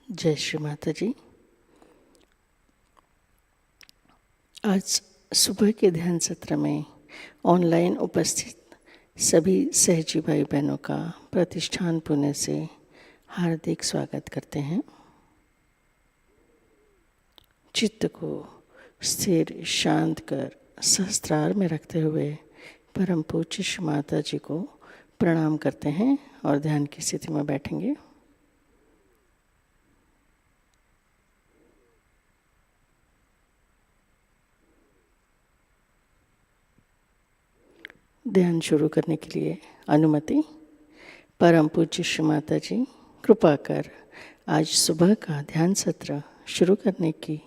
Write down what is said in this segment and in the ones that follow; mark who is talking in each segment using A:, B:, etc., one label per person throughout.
A: जय श्री माताजी। आज सुबह के ध्यान सत्र में ऑनलाइन उपस्थित सभी सहजी भाई बहनों का प्रतिष्ठान पुणे से हार्दिक स्वागत करते हैं। चित्त को स्थिर शांत कर सहस्त्रार में रखते हुए परम पूज्य श्री माता जी को प्रणाम करते हैं और ध्यान की स्थिति में बैठेंगे। ध्यान शुरू करने के लिए अनुमति। परम पूज्य श्री माता जी कृपा कर आज सुबह का ध्यान सत्र शुरू करने की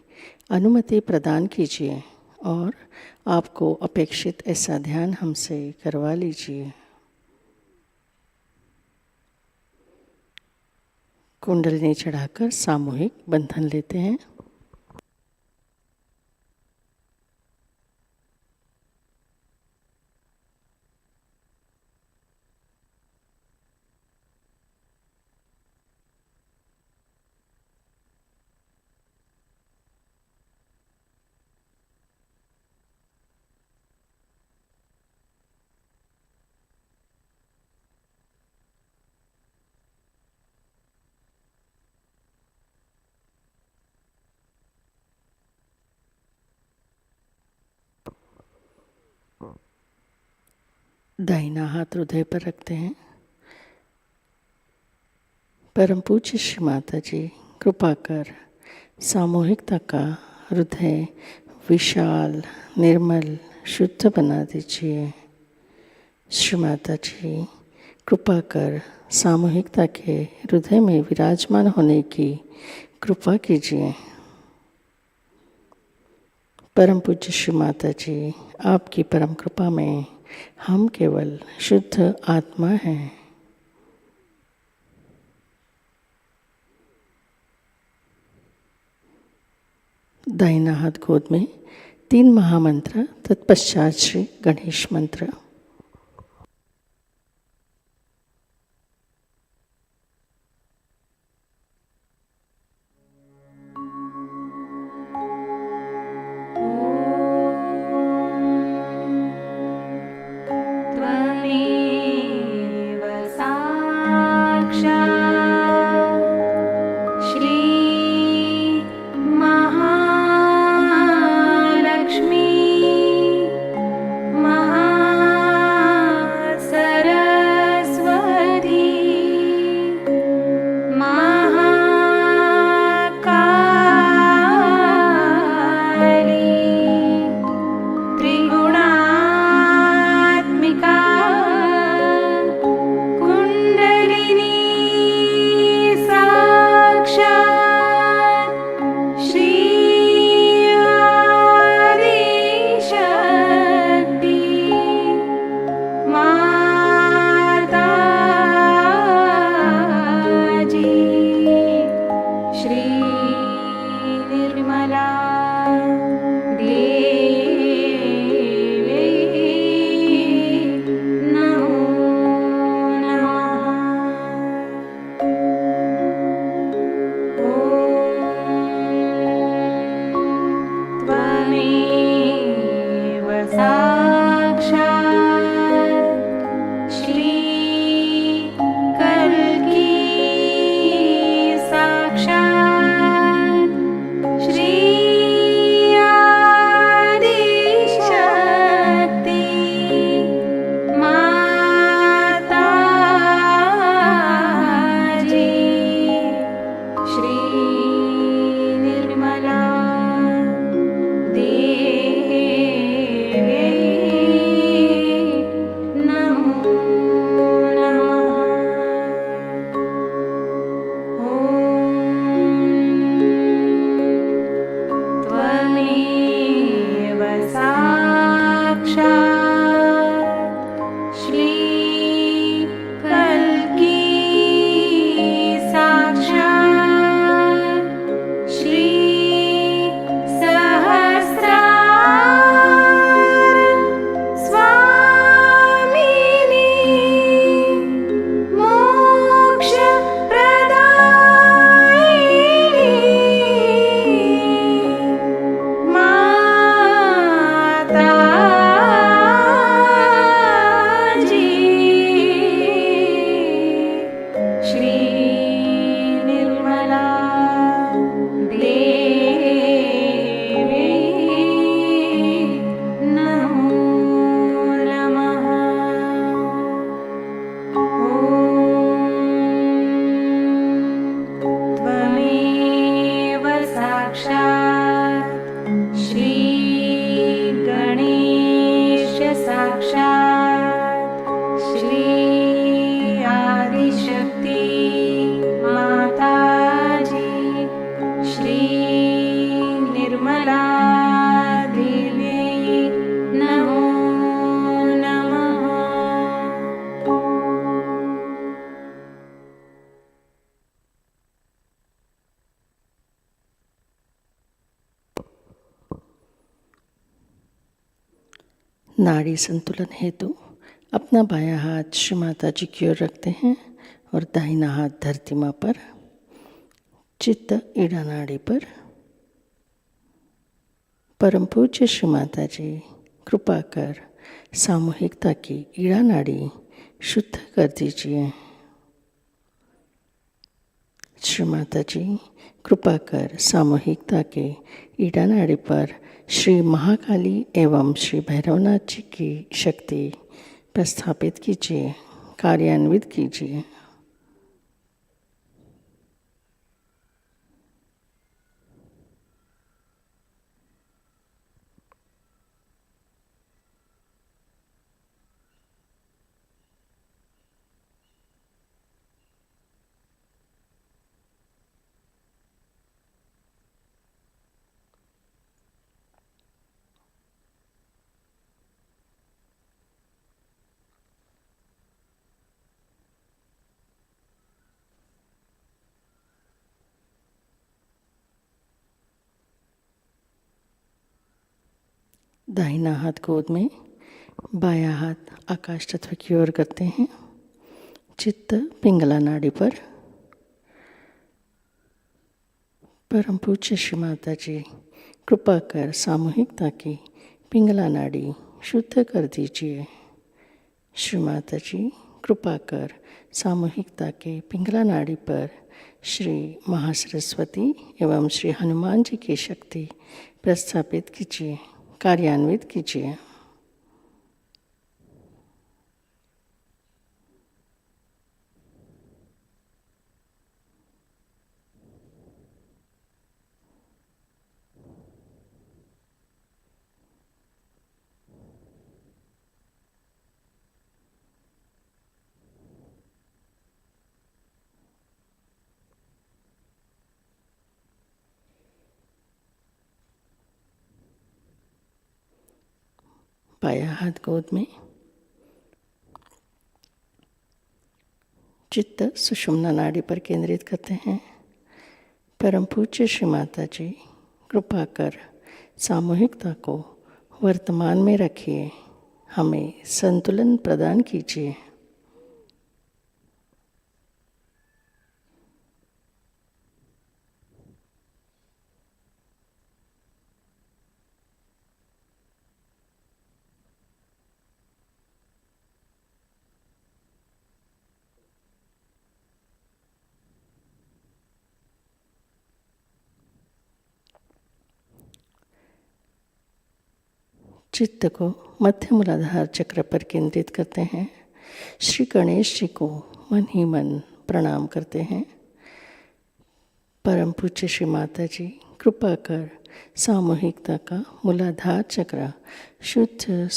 A: अनुमति प्रदान कीजिए और आपको अपेक्षित ऐसा ध्यान हमसे करवा लीजिए। कुंडलिनी चढ़ाकर सामूहिक बंधन लेते हैं। दाहिना हाथ हृदय पर रखते हैं। परम पूज्य श्री माता जी कृपा कर सामूहिकता का हृदय विशाल निर्मल शुद्ध बना दीजिए। श्री माता जी कृपा कर सामूहिकता के हृदय में विराजमान होने की कृपा कीजिए। परम पूज्य श्री माता जी आपकी परम कृपा में हम केवल शुद्ध आत्मा हैं। दाहिना हाथ गोद में 3 महामंत्र, तत्पश्चात श्री गणेश मंत्र।
B: महालक्ष्मी
A: नाड़ी संतुलन हेतु अपना बायां हाथ श्री माता जी की ओर रखते हैं और दाहिना हाथ धरती माँ पर, चित्त ईड़ा नाड़ी पर। परम पूज्य श्री माता जी कृपा कर सामूहिकता की ईड़ा नाड़ी शुद्ध कर दीजिए। श्री माता जी कृपा कर सामूहिकता के ईड़ा नाड़ी पर श्री महाकाली एवं श्री भैरवनाथ जी की शक्ति प्रस्थापित कीजिए, कार्यान्वित कीजिए। दाहिना हाथ गोद में, बायां हाथ आकाश तत्व की ओर करते हैं, चित्त पिंगला नाड़ी पर। परम पूज्य श्री माता जी कृपा कर सामूहिकता की पिंगला नाड़ी शुद्ध कर दीजिए। श्री माता जी कृपा कर सामूहिकता के पिंगला नाड़ी पर श्री महासरस्वती एवं श्री हनुमान जी की शक्ति प्रस्थापित कीजिए, कार्यान्वित कीजिए। बायां हाथ गोद में, चित्त सुषुम्ना नाड़ी पर केंद्रित करते हैं। परम पूज्य श्री माता जी कृपा कर सामूहिकता को वर्तमान में रखिए, हमें संतुलन प्रदान कीजिए। चित्त को मध्य मूलाधार चक्र पर केंद्रित करते हैं। श्री गणेश जी को मन ही मन प्रणाम करते हैं। परम पूज्य श्री माता जी कृपा कर सामूहिकता का मूलाधार चक्र शुद्ध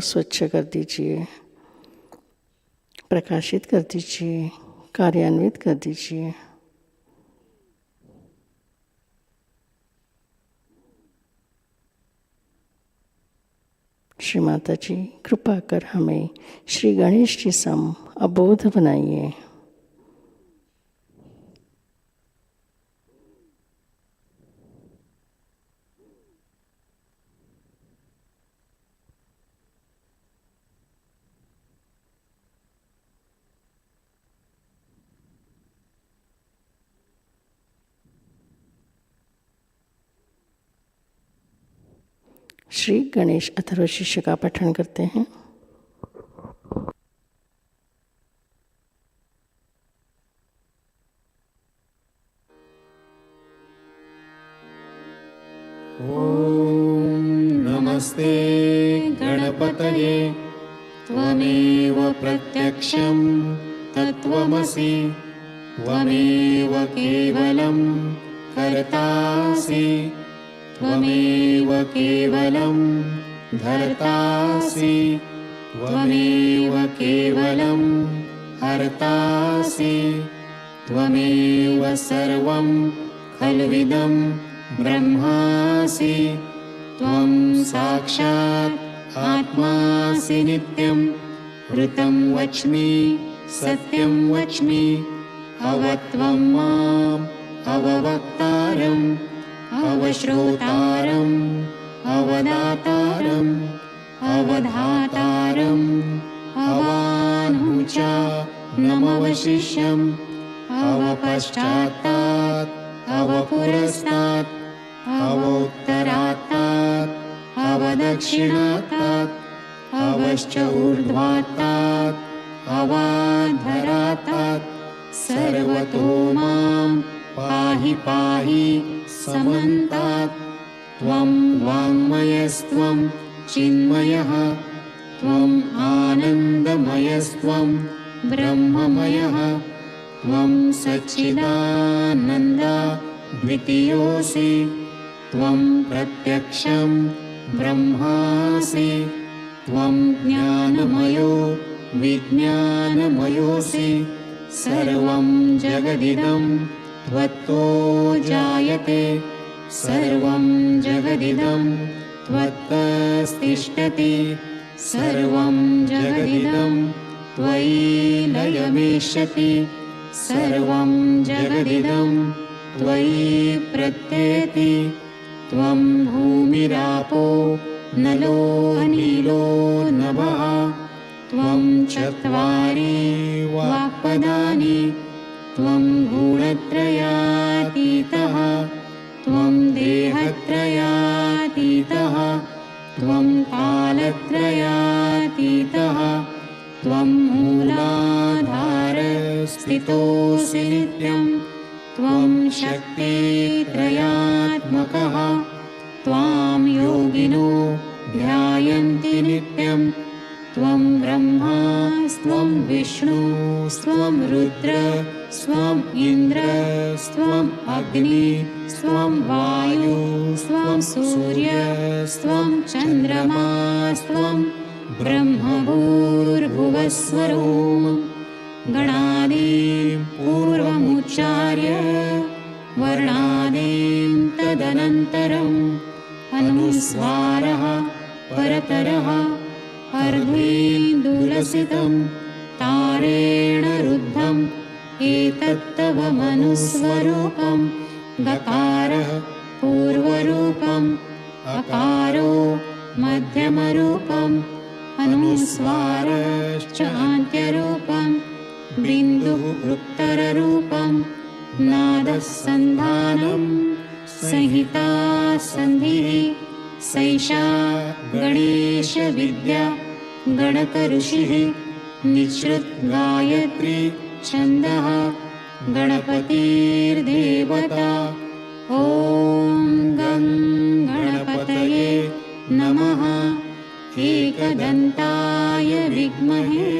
A: स्वच्छ कर दीजिए, प्रकाशित कर दीजिए, कार्यान्वित कर दीजिए। श्री माता जी कृपा कर हमें श्री गणेश जी सम अबोध बनाइए। श्री गणेश अथर्व शिष्य का पठन करते हैं।
B: ॐ नमस्ते गणपतये त्वमेव प्रत्यक्षं तत्त्वमसि त्वमेव केवलं कर्तासि त्वमेव केवलं धर्तासि त्वमेव केवलं हर्तासि त्वमेव सर्वं खल्विदं ब्रह्मासि त्वं साक्षात् आत्मासि नित्यं ऋतं वच्मि सत्यं वच्मि अवत्वं माम् अववक्तारम् अवश्रोतारम् अवदातारम् अवधातारम् अवानुचा नमवशिष्यम् अवपश्चात्तात् अवपुरस्तात् अवोत्तरात्तात् अवदक्षिणात्तात् अवश्च ऊर्ध्वात्तात् अवाधरात्तात् सर्वतो मां पाहि पाहि समन्तात्। त्वं वाङ्मयस्त्वं चिन्मयः त्वम् आनन्दमयस्त्वं ब्रह्ममयः त्वं सच्चिदानन्दा द्वितीयोऽसि त्वं प्रत्यक्षं ब्रह्मासि त्वं ज्ञानमयो विज्ञानमयोऽसि सर्वं जगदिदं त्वत्तो जायते सर्वं जगदिदं त्वत्तस्तिष्ठति सर्वं जगदिदं त्वयि लयमेष्यति सर्वं जगदिदं त्वयि प्रत्येति त्वं भूमिरापो नलो अनिलो नभः त्वं चत्वारि वाक्पदानि त्वं गुणत्रयातीतः त्वं देहत्रयातीतः त्वं कालत्रयातीतः त्वं मूलाधारस्थितोऽसि नित्यं त्वं शक्तित्रयात्मकः त्वां योगिनो ध्यायन्ति नित्यं त्वं ब्रह्मा स्त्वं विष्णु स्त्वं रुद्र स्त्वं इन्द्र स्त्वं अग्नि स्त्वं वायु स्त्वं सूर्य स्त्वं चन्द्रमा स्त्वं ब्रह्मभूर्भुवस्वरों गणादीं पूर्वमुच्चार्य वर्णादीं तदनन्तरम् अनुस्वारः परतरः अर्धेन्दुलसितं तारेण रुद्धम् एतत्तव मनुस्वरूपं गकारः पूर्वरूपम् अकारो मध्यमरूपम् अनुस्वारश्च अन्त्यरूपं बिन्दुः उत्तररूपं नादः सन्धानं संहिता सन्धिः सैषा गणेशविद्या गणकऋषिः निःश्रुत गायत्री छन्दः गणपतिर्देवता ॐ गं गणपतये नमः एकदन्ताय विद्महे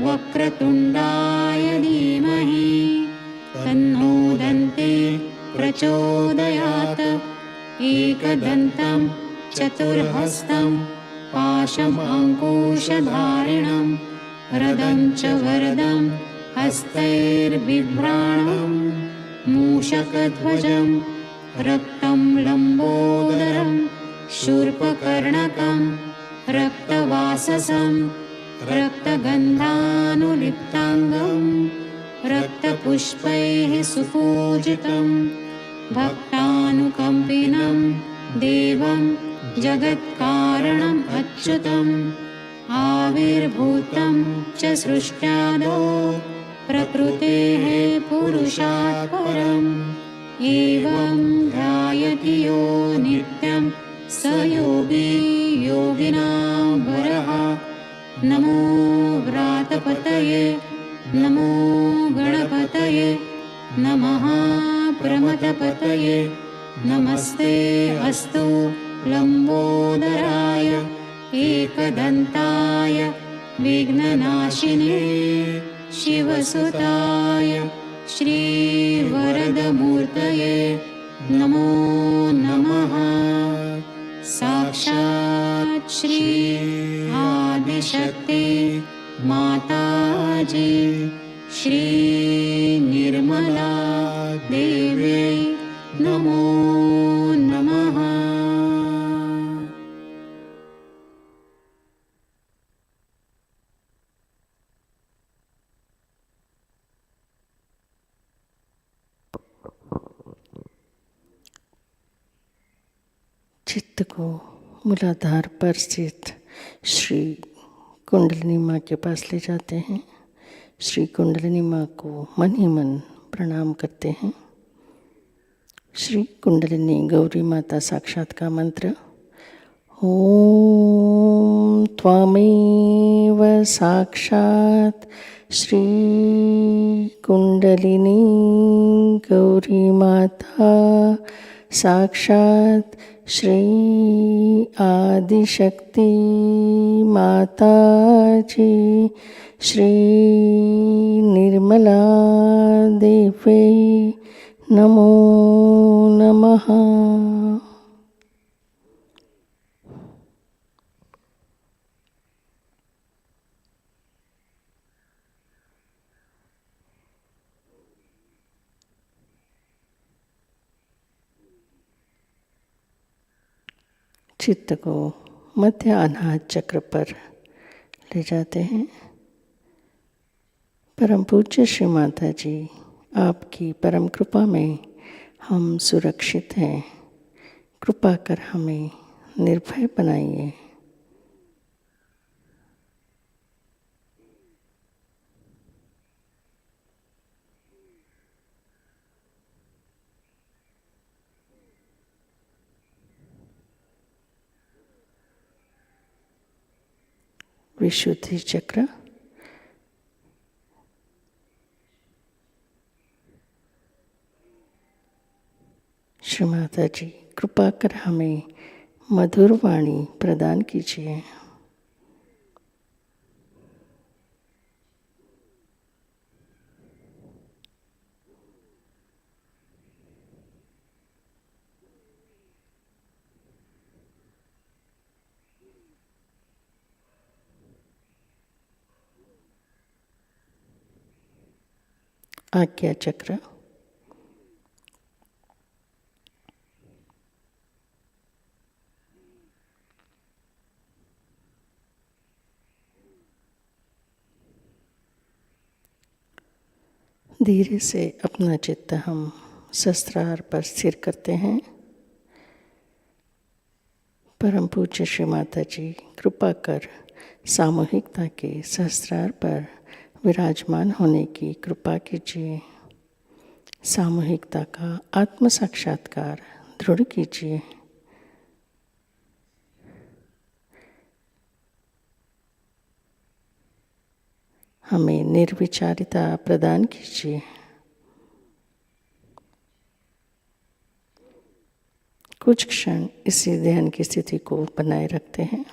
B: वक्रतुण्डाय धीमहि तन्नो दन्ते प्रचोदयात् एकदन्तं चतुर्हस्तं पाशमङ्कुशधारिणं रदं च वरदं हस्तैर्बिभ्राणं मूषकध्वजं रक्तं लम्बोदरं शूर्पकर्णकं रक्तवाससं रक्तगन्धानुलिप्ताङ्गं रक्तपुष्पैः सुपूजितं भक्तानुकम्पिनं देवं जगत्कारणम् अच्युतम् आविर्भूतं च सृष्ट्यादौ प्रकृतेः पुरुषात् परम् एवं ध्यायति यो नित्यं स योगी योगिनां वरः नमो व्रातपतये नमो गणपतये नमः प्रमथपतये नमस्ते अस्तु लम्बोदराय एकदन्ताय विघ्ननाशिने शिवसुताय श्रीवरदमूर्तये नमो नमः। साक्षात् श्री आदिशक्ति माताजी श्री निर्मला देव्यै नमो नमः।
A: चित्त को मूलाधार पर स्थित श्री कुंडलिनी माँ के पास ले जाते हैं। श्री कुंडलिनी माँ को मन ही मन प्रणाम करते हैं। श्री कुंडलिनी गौरी माता साक्षात का मंत्र ओम त्वमेव साक्षात् श्री कुंडलिनी गौरी माता साक्षात् श्री आदिशक्ति माताजी श्री निर्मला देवी नमो नमः। चित्त को मध्य अनाहत चक्र पर ले जाते हैं। परम पूज्य श्री माता जी, आपकी परम कृपा में हम सुरक्षित हैं। कृपा कर हमें निर्भय बनाइए। विशुद्धि चक्र, श्री माता जी कृपा कर हमें मधुर वाणी प्रदान कीजिए। आज्ञा चक्र, धीरे से अपना चित्त हम सहस्त्रार पर स्थिर करते हैं। परम पूज्य श्री माता जी कृपा कर सामूहिकता के सहस्त्रार पर विराजमान होने की कृपा कीजिए। सामूहिकता का आत्म साक्षात्कार दृढ़ कीजिए। हमें निर्विचारिता प्रदान कीजिए। कुछ क्षण इसी ध्यान की स्थिति को बनाए रखते हैं।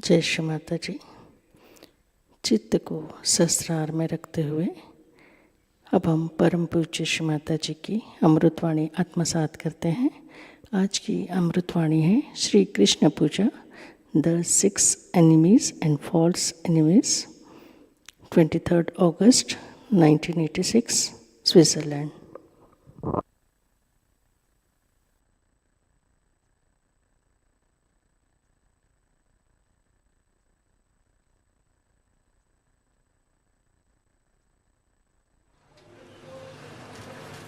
A: जय श्री माता जी। चित्त को सहस्रार में रखते हुए अब हम परम पूज्य श्री माता जी की अमृतवाणी आत्मसात करते हैं। आज की अमृतवाणी है Shri Krishna Puja, the 6 enemies and false enemies, 23 August 1986, Switzerland.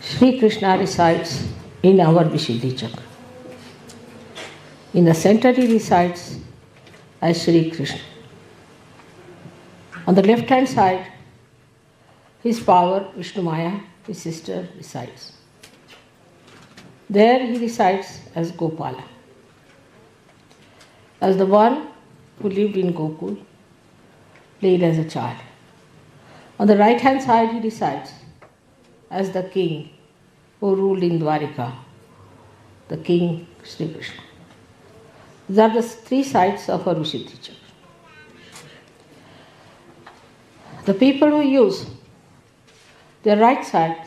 C: Sri Krishna resides in our Vishuddhi chakra. In the center he resides as Sri Krishna. On the left hand side, his power, Vishnu Maya, his sister, resides. There he resides as Gopala, as the one who lived in Gokul, played as a child. On the right hand side he resides as the king who ruled in Dwarika, the king Sri Krishna. These are the 3 sides of our Vishuddhi chakra. The people who use their right side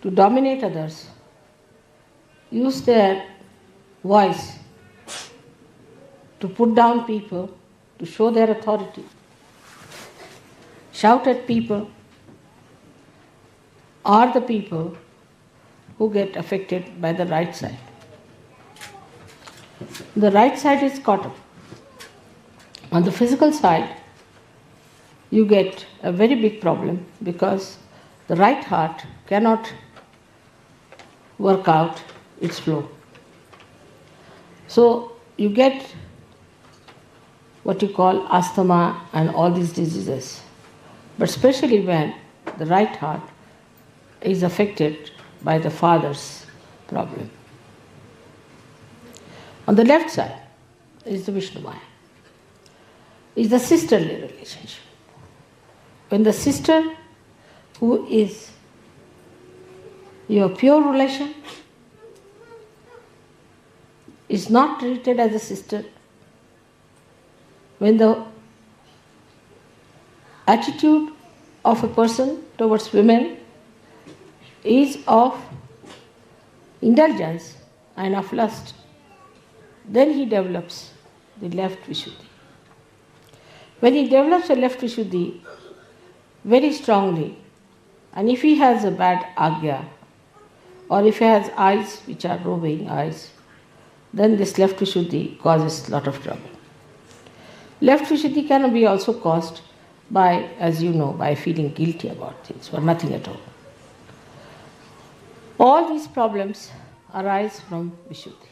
C: to dominate others use their voice to put down people, to show their authority, shout at people, are the people who get affected by the right side. The right side is caught up. On the physical side, you get a very big problem because the right heart cannot work out its flow. So you get what you call asthma and all these diseases. But especially when the right heart is affected by the father's problem. On the left side is the Vishnu Maya, is the sisterly relationship. When the sister, who is your pure relation, is not treated as a sister, when the attitude of a person towards women is of indulgence and of lust, then he develops the left Vishuddhi. When he develops the left Vishuddhi very strongly, and if he has a bad agya, or if he has eyes which are roving eyes, then this left Vishuddhi causes a lot of trouble. Left Vishuddhi can be also caused by, as you know, by feeling guilty about things, or nothing at all. All these problems arise from Vishuddhi.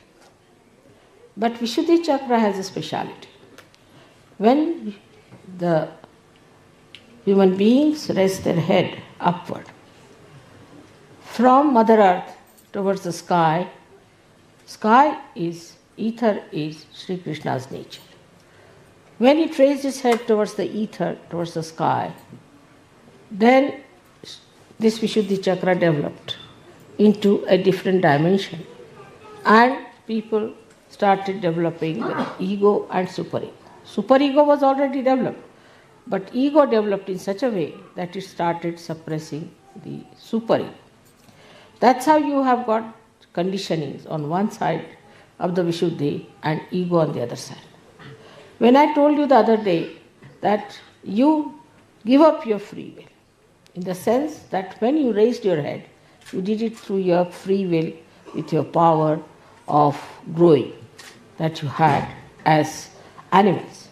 C: But Vishuddhi chakra has a speciality. When the human beings raise their head upward from Mother Earth towards the sky, ether is Sri Krishna's nature. When he raised his head towards the ether, towards the sky, then this Vishuddhi chakra developed into a different dimension, and people started developing the ego and superego. Superego was already developed, but ego developed in such a way that it started suppressing the superego. That's how you have got conditionings on one side of the Vishuddhi and ego on the other side. When I told you the other day that you give up your free will, in the sense that when you raised your head, you did it through your free will with your power of growing that you had as animals.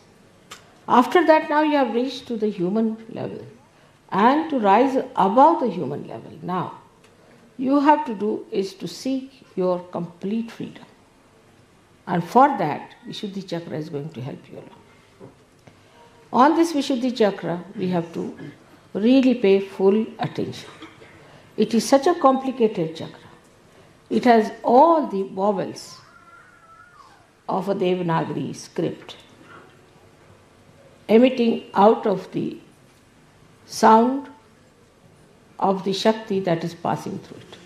C: After that, now you have reached to the human level. And to rise above the human level now, you have to do is to seek your complete freedom. And for that, Vishuddhi chakra is going to help you along. On this Vishuddhi chakra, we have to really pay full attention. It is such a complicated chakra. It has all the vowels of a Devanagari script emitting out of the sound of the Shakti that is passing through it,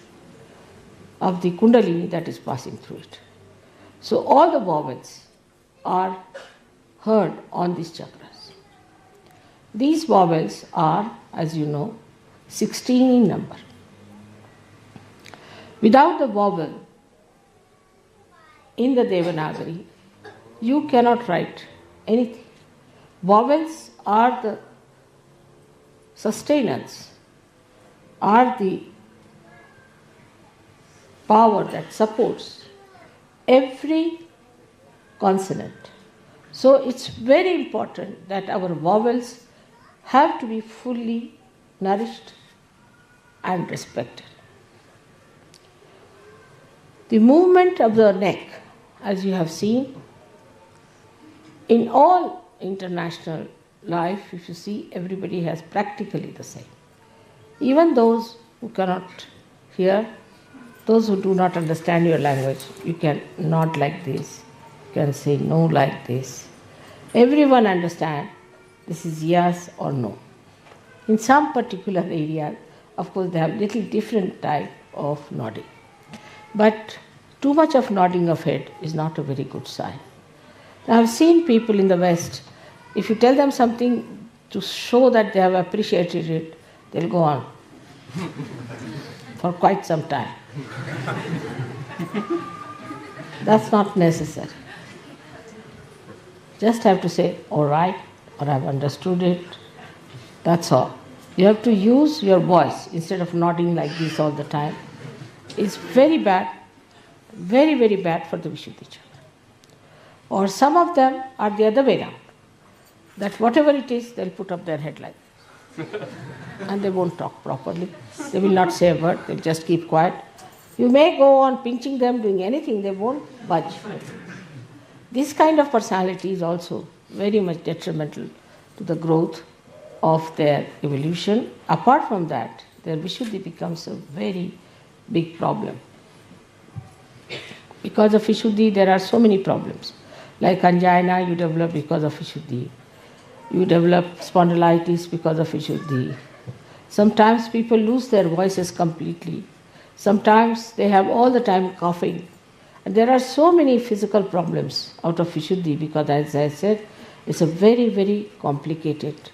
C: of the Kundalini that is passing through it. So all the vowels are heard on these chakras. These vowels are, as you know, 16 in number. Without the vowel in the Devanagari, you cannot write anything. Vowels are the sustenance, are the power that supports every consonant. So it's very important that our vowels have to be fully nourished and respected. The movement of the neck, as you have seen, in all international life, if you see, everybody has practically the same. Even those who cannot hear, those who do not understand your language, you can nod like this, you can say no like this. Everyone understands this is yes or no. In some particular area, of course, they have little different type of nodding. But too much of nodding of head is not a very good sign. I have seen people in the West, if you tell them something to show that they have appreciated it, they'll go on for quite some time. That's not necessary. Just have to say, all right, or I've understood it. That's all. You have to use your voice instead of nodding like this all the time. It's very bad, very, very bad for the Vishuddhi chakra. Or some of them are the other way around. That whatever it is, they'll put up their head like this. And they won't talk properly. They will not say a word, they'll just keep quiet. You may go on pinching them, doing anything, they won't budge. This kind of personality is also very much detrimental to the growth of their evolution. Apart from that, their Vishuddhi becomes a very big problem. Because of Vishuddhi, there are so many problems. Like angina, you develop because of Vishuddhi. You develop spondylitis because of Vishuddhi. Sometimes people lose their voices completely. Sometimes they have all the time coughing. And there are so many physical problems out of Vishuddhi because, as I said, it's a very, very complicated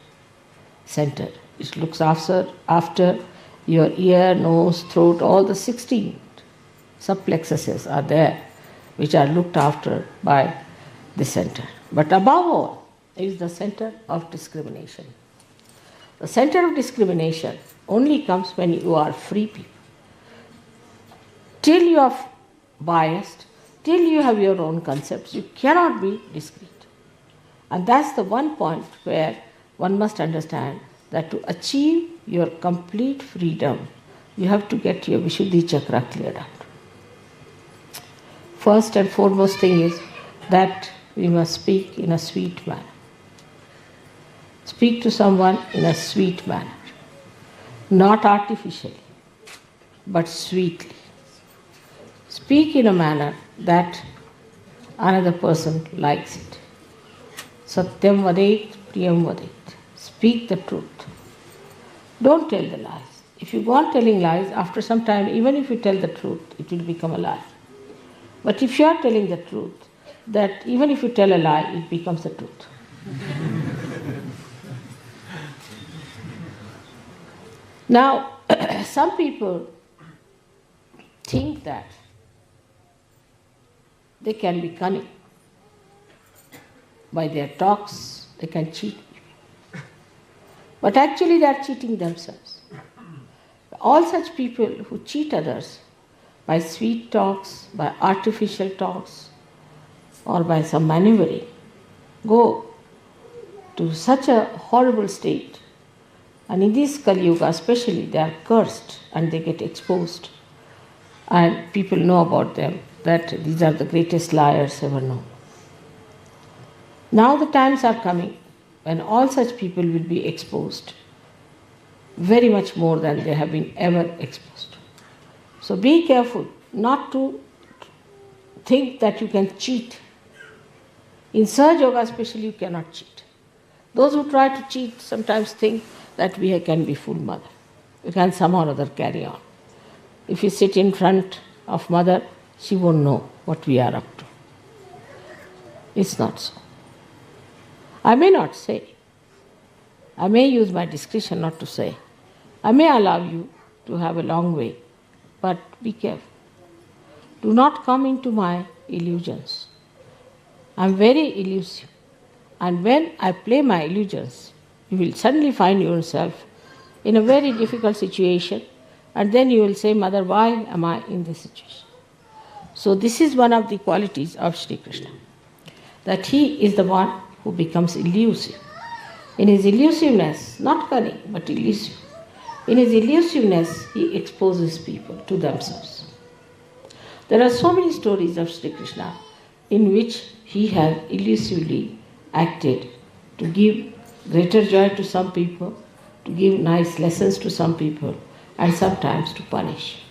C: center. It looks after your ear, nose, throat, all the 16 subplexuses are there, which are looked after by the center. But above all is the center of discrimination. The center of discrimination only comes when you are free people. Till you are biased, till you have your own concepts, you cannot be discrete. And that's the one point where one must understand that to achieve your complete freedom, you have to get your Vishuddhi chakra cleared out. First and foremost thing is that we must speak in a sweet manner. Speak to someone in a sweet manner, not artificially, but sweetly. Speak in a manner that another person likes it. Satyam vadet, priyam vadet. Speak the truth. Don't tell the lies. If you go on telling lies, after some time, even if you tell the truth, it will become a lie. But if you are telling the truth, that even if you tell a lie, it becomes the truth. Now, some people think that they can be cunning. By their talks, they can cheat people. But actually they are cheating themselves. All such people who cheat others by sweet talks, by artificial talks, or by some maneuvering, go to such a horrible state. And in this Kali Yuga especially, they are cursed and they get exposed. And people know about them, that these are the greatest liars ever known. Now the times are coming when all such people will be exposed very much more than they have been ever exposed. So be careful not to think that you can cheat. In Sahajayoga especially, you cannot cheat. Those who try to cheat sometimes think that we can be full mother. We can somehow or other carry on. If you sit in front of mother, she won't know what we are up to. It's not so. I may not say. I may use my discretion not to say. I may allow you to have a long way, but be careful. Do not come into my illusions. I am very elusive. And when I play my illusions, you will suddenly find yourself in a very difficult situation, and then you will say, Mother, why am I in this situation? So this is one of the qualities of Sri Krishna, that he is the one who becomes elusive. In his elusiveness, not cunning, but elusive, in his elusiveness, he exposes people to themselves. There are so many stories of Sri Krishna in which he has elusively acted to give greater joy to some people, to give nice lessons to some people, and sometimes to punish.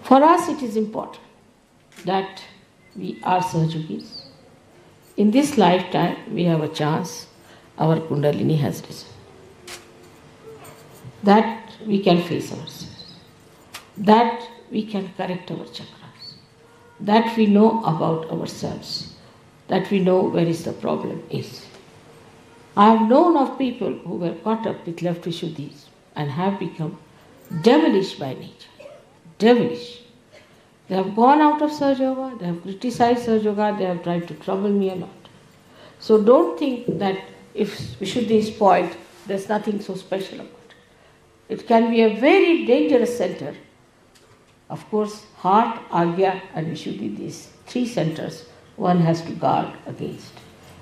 C: For us, it is important that we are Sahajogis. In this lifetime, we have a chance, our Kundalini has risen. That we can face ourselves, that we can correct our chakras, that we know about ourselves, that we know where is the problem is. I have known of people who were caught up with left Vishuddhis and have become devilish by nature. Devilish. They have gone out of Sahajayoga, they have criticized Sahajayoga, they have tried to trouble me a lot. So don't think that if Vishuddhi is spoiled, there's nothing so special about it. It can be a very dangerous center. Of course, heart, Agya and Vishuddhi, these three centers, one has to guard against.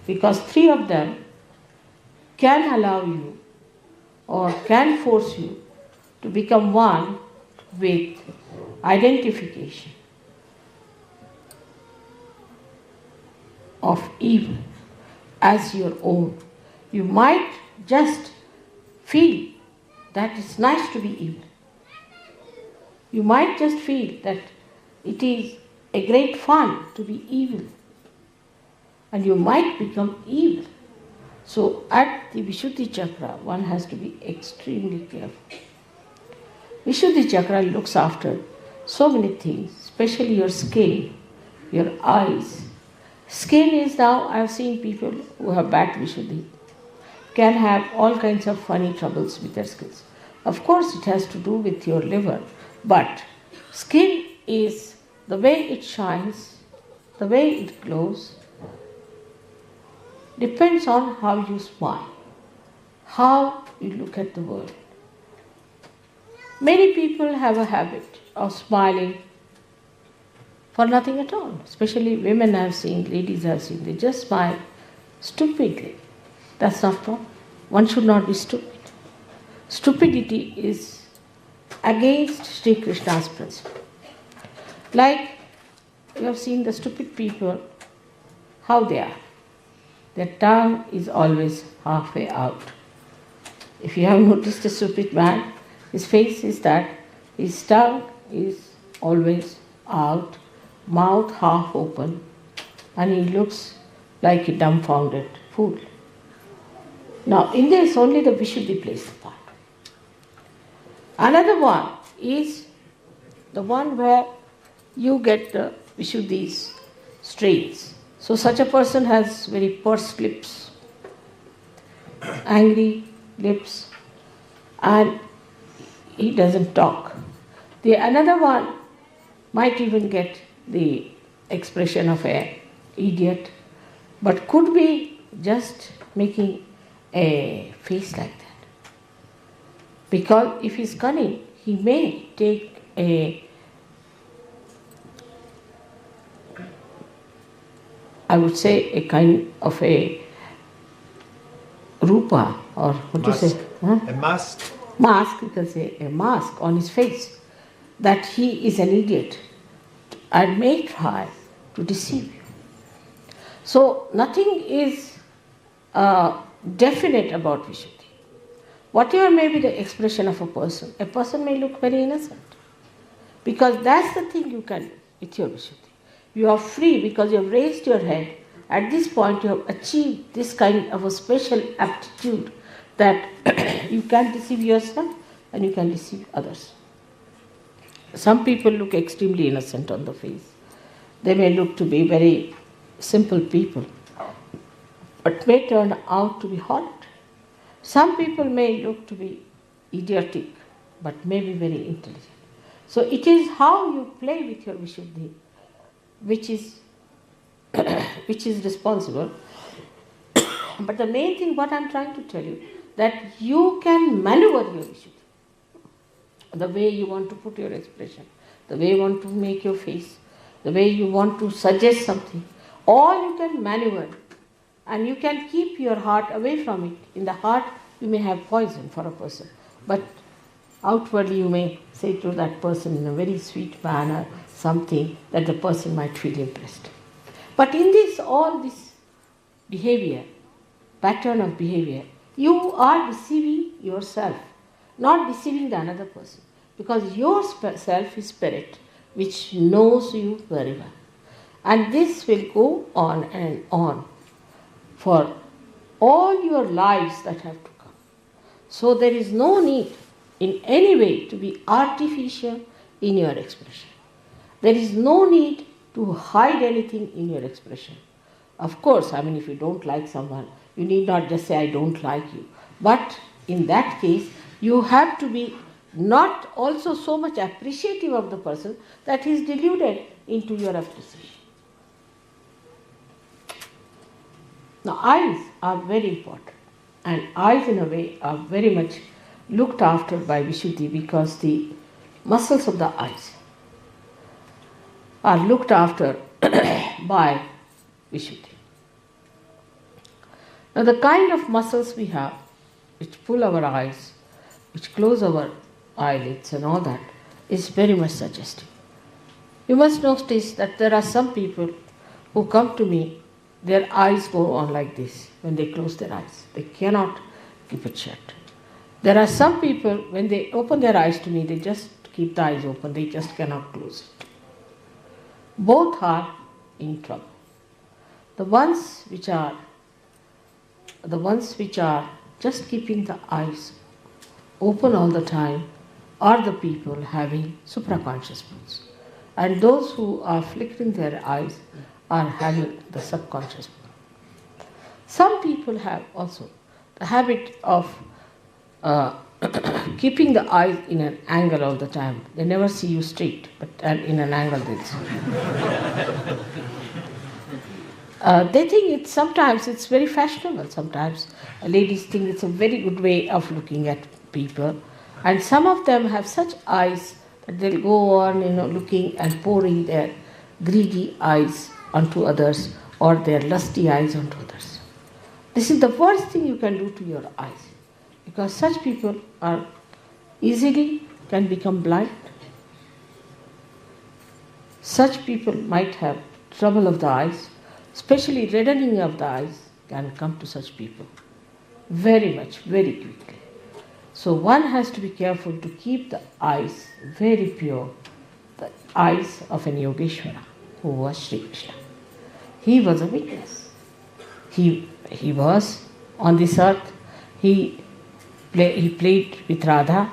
C: Because three of them can allow you or can force you to become one with identification of evil as your own. You might just feel that it's nice to be evil. You might just feel that it is a great fun to be evil. And you might become evil. So at the Vishuddhi chakra, one has to be extremely careful. Vishuddhi chakra looks after so many things, especially your skin, your eyes. Skin is now, I have seen people who have bad Vishuddhi, can have all kinds of funny troubles with their skins. Of course, it has to do with your liver, but skin is the way it shines, the way it glows, depends on how you smile, how you look at the world. Many people have a habit of smiling for nothing at all, especially women I have seen, ladies I have seen, they just smile stupidly. That's not proper. One should not be stupid. Stupidity is against Sri Krishna's principle. Like you have seen the stupid people, how they are. Their tongue is always halfway out. If you have noticed a stupid man, his face is that his tongue is always out, mouth half open, and he looks like a dumbfounded fool. Now, in this, only the Vishuddhi plays the part. Another one is the one where you get the Vishuddhi's strains. So such a person has very pursed lips, angry lips, and he doesn't talk. The another one might even get the expression of an idiot, but could be just making a face like that. Because if he's cunning, he may take I would say a kind of a rupa, or what do you say? Huh?
D: A mask.
C: Mask, you can say a mask on his face, that he is an idiot and may try to deceive you. So nothing is definite about Vishuddhi. Whatever may be the expression of a person may look very innocent. Because that's the thing you can do with your Vishuddhi. You are free because you have raised your head. At this point you have achieved this kind of a special aptitude that you can deceive yourself and you can deceive others. Some people look extremely innocent on the face. They may look to be very simple people. but may turn out to be horrid. Some people may look to be idiotic, but may be very intelligent. So it is how you play with your Vishuddhi which is which is responsible. But the main thing what I am trying to tell you, that you can maneuver your Vishuddhi. The way you want to put your expression, the way you want to make your face, the way you want to suggest something, all you can maneuver. And you can keep your heart away from it. In the heart, you may have poison for a person, but outwardly you may say to that person in a very sweet manner something that the person might feel impressed. But in this, all this behavior, pattern of behavior, you are deceiving yourself, not deceiving the another person, because your self is spirit, which knows you very well. And this will go on and on for all your lives that have to come. So there is no need in any way to be artificial in your expression. There is no need to hide anything in your expression. Of course, if you don't like someone, you need not just say, I don't like you. But in that case, you have to be not also so much appreciative of the person that he is deluded into your appreciation. Now, eyes are very important, and eyes in a way are very much looked after by Vishuddhi, because the muscles of the eyes are looked after by Vishuddhi. Now, the kind of muscles we have which pull our eyes, which close our eyelids and all that, is very much suggestive. You must notice that there are some people who come to me, their eyes go on like this when they close their eyes. They cannot keep it shut. There are some people, when they open their eyes to me, they just keep the eyes open, they just cannot close it. Both are in trouble. The ones which are just keeping the eyes open all the time are the people having supraconscious moods. And those who are flickering their eyes are having the subconscious mood. Some people have also the habit of keeping the eyes in an angle all the time. They never see you straight, but in an angle they'll see. They think sometimes it's very fashionable. Sometimes ladies think it's a very good way of looking at people. And some of them have such eyes that they'll go on, looking and pouring their greedy eyes onto others, or their lusty eyes onto others. This is the worst thing you can do to your eyes, because such people are easily can become blind. Such people might have trouble of the eyes, especially reddening of the eyes can come to such people very much, very quickly. So one has to be careful to keep the eyes very pure, the eyes of an Yogeshwara who was Sri Krishna. He was a witness. He was on this earth. He played with Radha.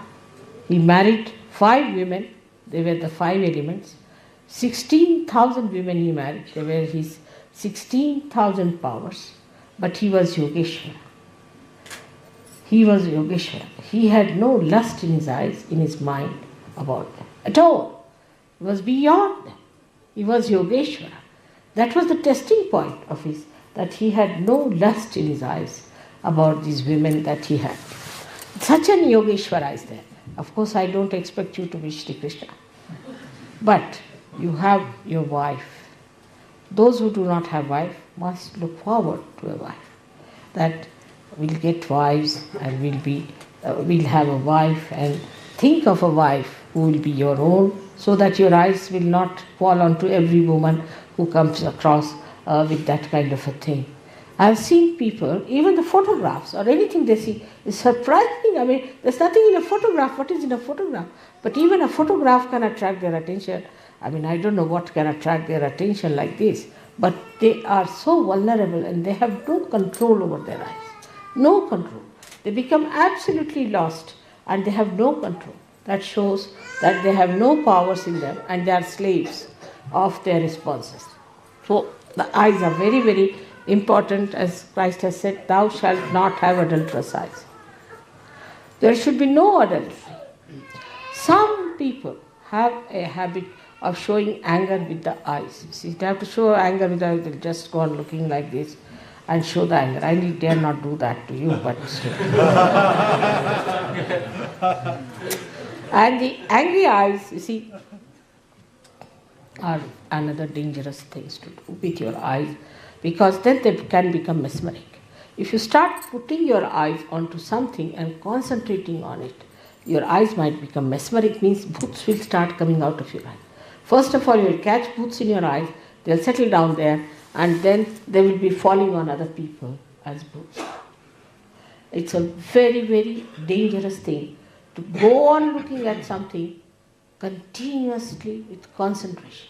C: He married 5 women. They were the 5 elements. 16,000 women he married. They were his 16,000 powers. But he was Yogeshwara. He was Yogeshwara. He had no lust in his eyes, in his mind about them at all. He was beyond them. He was Yogeshwara. That was the testing point of his, that he had no lust in his eyes about these women that he had. Such an Yogeshwara is there. Of course, I don't expect you to be Sri Krishna. But you have your wife. Those who do not have wife must look forward to a wife. That we'll get wives and we'll have a wife, and think of a wife who will be your own, so that your eyes will not fall onto every woman who comes across with that kind of a thing. I've seen people, even the photographs or anything they see is surprising. There's nothing in a photograph. What is in a photograph? But even a photograph can attract their attention. I don't know what can attract their attention like this, but they are so vulnerable and they have no control over their eyes. No control. They become absolutely lost and they have no control. That shows that they have no powers in them and they are slaves of their responses. So the eyes are very, very important, as Christ has said, thou shalt not have adulterous eyes. There should be no adultery. Some people have a habit of showing anger with the eyes. See, they have to show anger with the eyes, they'll just go on looking like this and show the anger. I dare not do that to you, but still. And the angry eyes, you see, are another dangerous things to do with your eyes, because then they can become mesmeric. If you start putting your eyes onto something and concentrating on it, your eyes might become mesmeric, means bhoots will start coming out of your eye. First of all, you will catch bhoots in your eyes, they'll settle down there, and then they will be falling on other people as bhoots. It's a very, very dangerous thing to go on looking at something continuously with concentration.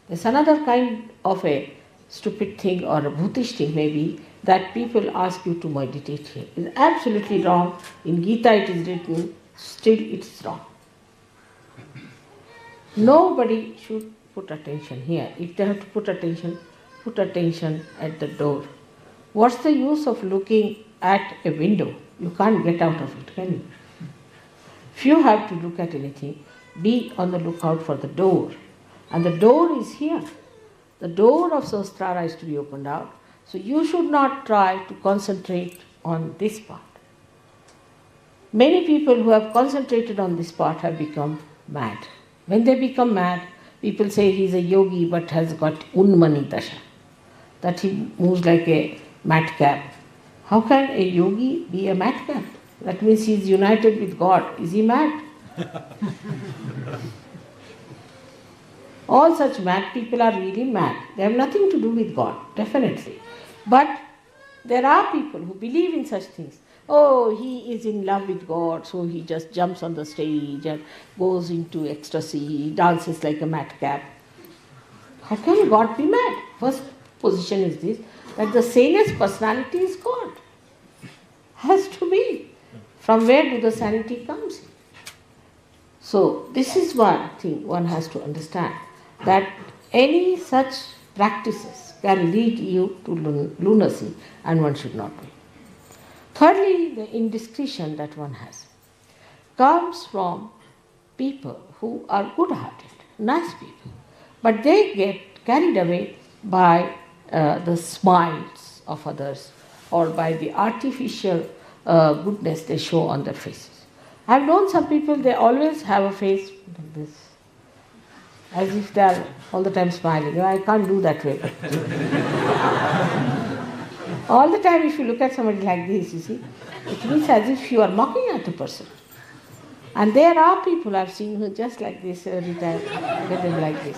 C: There's another kind of a stupid thing or a bhutish thing maybe that people ask you to meditate here. It's absolutely wrong. In Gita it is written, still it's wrong. Nobody should put attention here. If they have to put attention at the door. What's the use of looking at a window? You can't get out of it, can you? If you have to look at anything, be on the lookout for the door. And the door is here. The door of Sahasrara is to be opened out. So you should not try to concentrate on this part. Many people who have concentrated on this part have become mad. When they become mad, people say he is a yogi but has got unmani dasha, that he moves like a madcap. How can a yogi be a madcap? That means he is united with God. Is he mad? All such mad people are really mad. They have nothing to do with God, definitely. But there are people who believe in such things. Oh, he is in love with God, so he just jumps on the stage and goes into ecstasy, dances like a madcap. How can God be mad? First position is this, that the sanest personality is God. Has to be. From where do the sanity comes? So this is one thing one has to understand, that any such practices can lead you to lunacy, and one should not be. Thirdly, the indiscretion that one has comes from people who are good-hearted, nice people, but they get carried away by the smiles of others or by the artificial goodness they show on their faces. I have known some people, they always have a face like this, as if they are all the time smiling. I can't do that way. All the time if you look at somebody like this, you see, it means as if you are mocking at a person. And there are people I've seen who just like this every time, get them like this.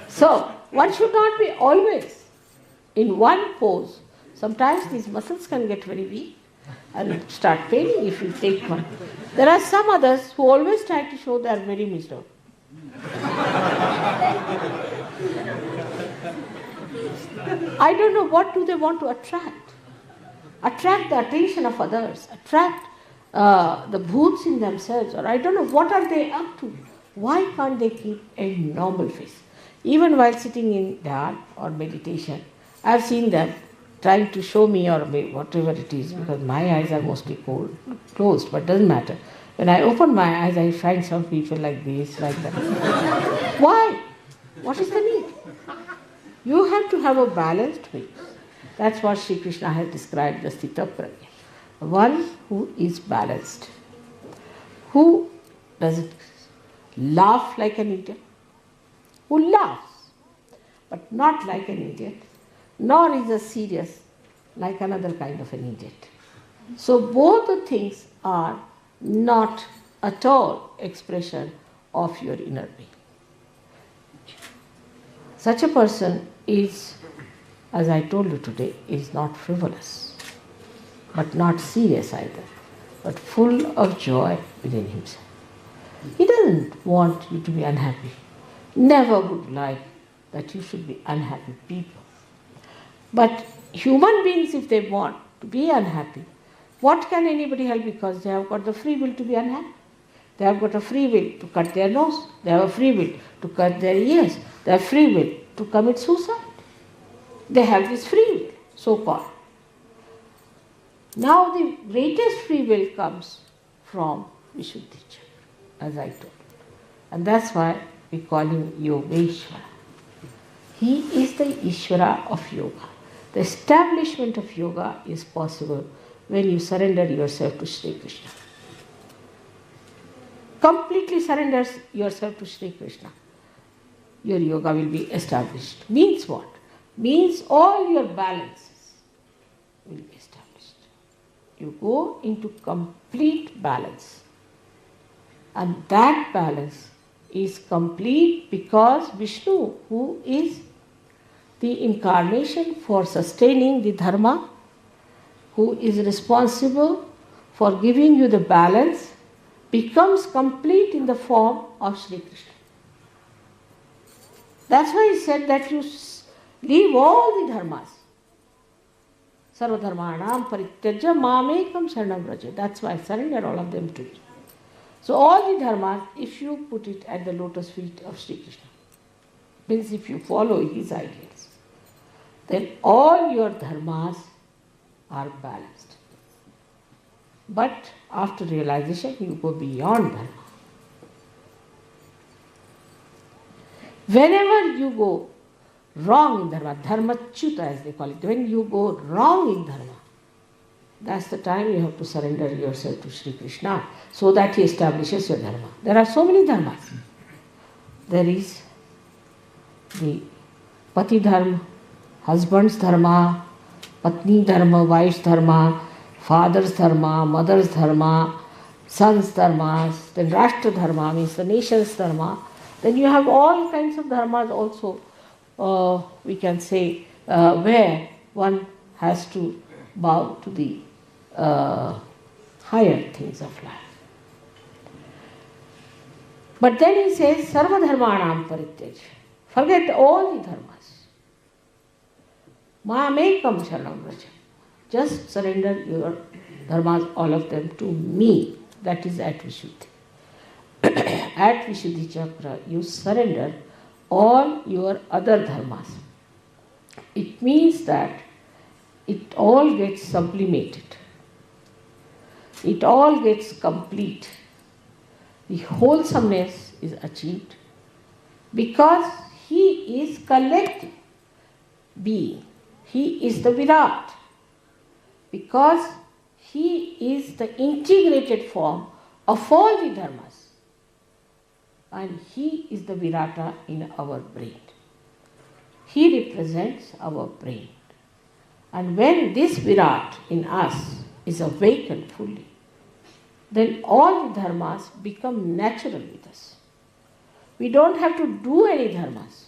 C: So, one should not be always in one pose. Sometimes these muscles can get very weak and start paining if you take one. There are some others who always try to show they are very miserable. I don't know, what do they want to attract? Attract the attention of others, attract the bhoots in themselves, or I don't know, what are they up to? Why can't they keep a normal face? Even while sitting in dhyan or meditation, I have seen them trying to show me, or whatever it is, because my eyes are mostly closed, but doesn't matter. When I open my eyes, I find some people like this, like that. Why? What is the need? You have to have a balanced face. That's what Sri Krishna has described the Sthita Prajna. One who is balanced, who doesn't laugh like an idiot, who laughs, but not like an idiot, nor is as serious like another kind of an idiot. So both the things are not at all expression of your inner being. Such a person is, as I told you today, is not frivolous, but not serious either, but full of joy within himself. He doesn't want you to be unhappy. Never would like that you should be unhappy people. But human beings, if they want to be unhappy, what can anybody help, because they have got the free will to be unhappy? They have got a free will to cut their nose. They have a free will to cut their ears. They have free will to commit suicide. They have this free will, so-called. Now the greatest free will comes from Vishuddhi chakra, as I told. And that's why we call him Yogeshwara. He is the Ishvara of yoga. The establishment of yoga is possible when you surrender yourself to Sri Krishna. Completely surrender yourself to Sri Krishna. Your yoga will be established. Means what? Means all your balances will be established. You go into complete balance. And that balance is complete because Vishnu, who is the incarnation for sustaining the dharma, who is responsible for giving you the balance, becomes complete in the form of Sri Krishna. That's why he said that you leave all the dharmas. Sarva dharmanam parityajya mamekam sharanam vraja. That's why I surrender all of them to you. So all the dharmas, if you put it at the lotus feet of Sri Krishna, means if you follow his ideals, then all your dharmas are balanced. But after realization, you go beyond dharma. Whenever you go wrong in dharma, dharmachyuta as they call it, when you go wrong in dharma, that's the time you have to surrender yourself to Sri Krishna so that he establishes your dharma. There are so many dharmas. There is the pati dharma, husband's dharma, patni dharma, wife's dharma, father's dharma, mother's dharma, son's dharmas, then rashtra dharma means the nation's dharma. Then you have all kinds of dharmas also, we can say, where one has to bow to the higher things of life. But then he says, Sarva dharmanam parityaj. Forget all the dharmas. Mamekam sharanam vraja. Just surrender your dharmas, all of them, to me. That is at Vishuddhi. At Vishuddhi chakra, you surrender all your other dharmas. It means that it all gets sublimated. It all gets complete. The wholesomeness is achieved because he is collective being. He is the Virat. Because he is the integrated form of all the dharmas. And he is the Virata in our brain. He represents our brain. And when this Virat in us is awakened fully, then all the dharmas become natural with us. We don't have to do any dharmas.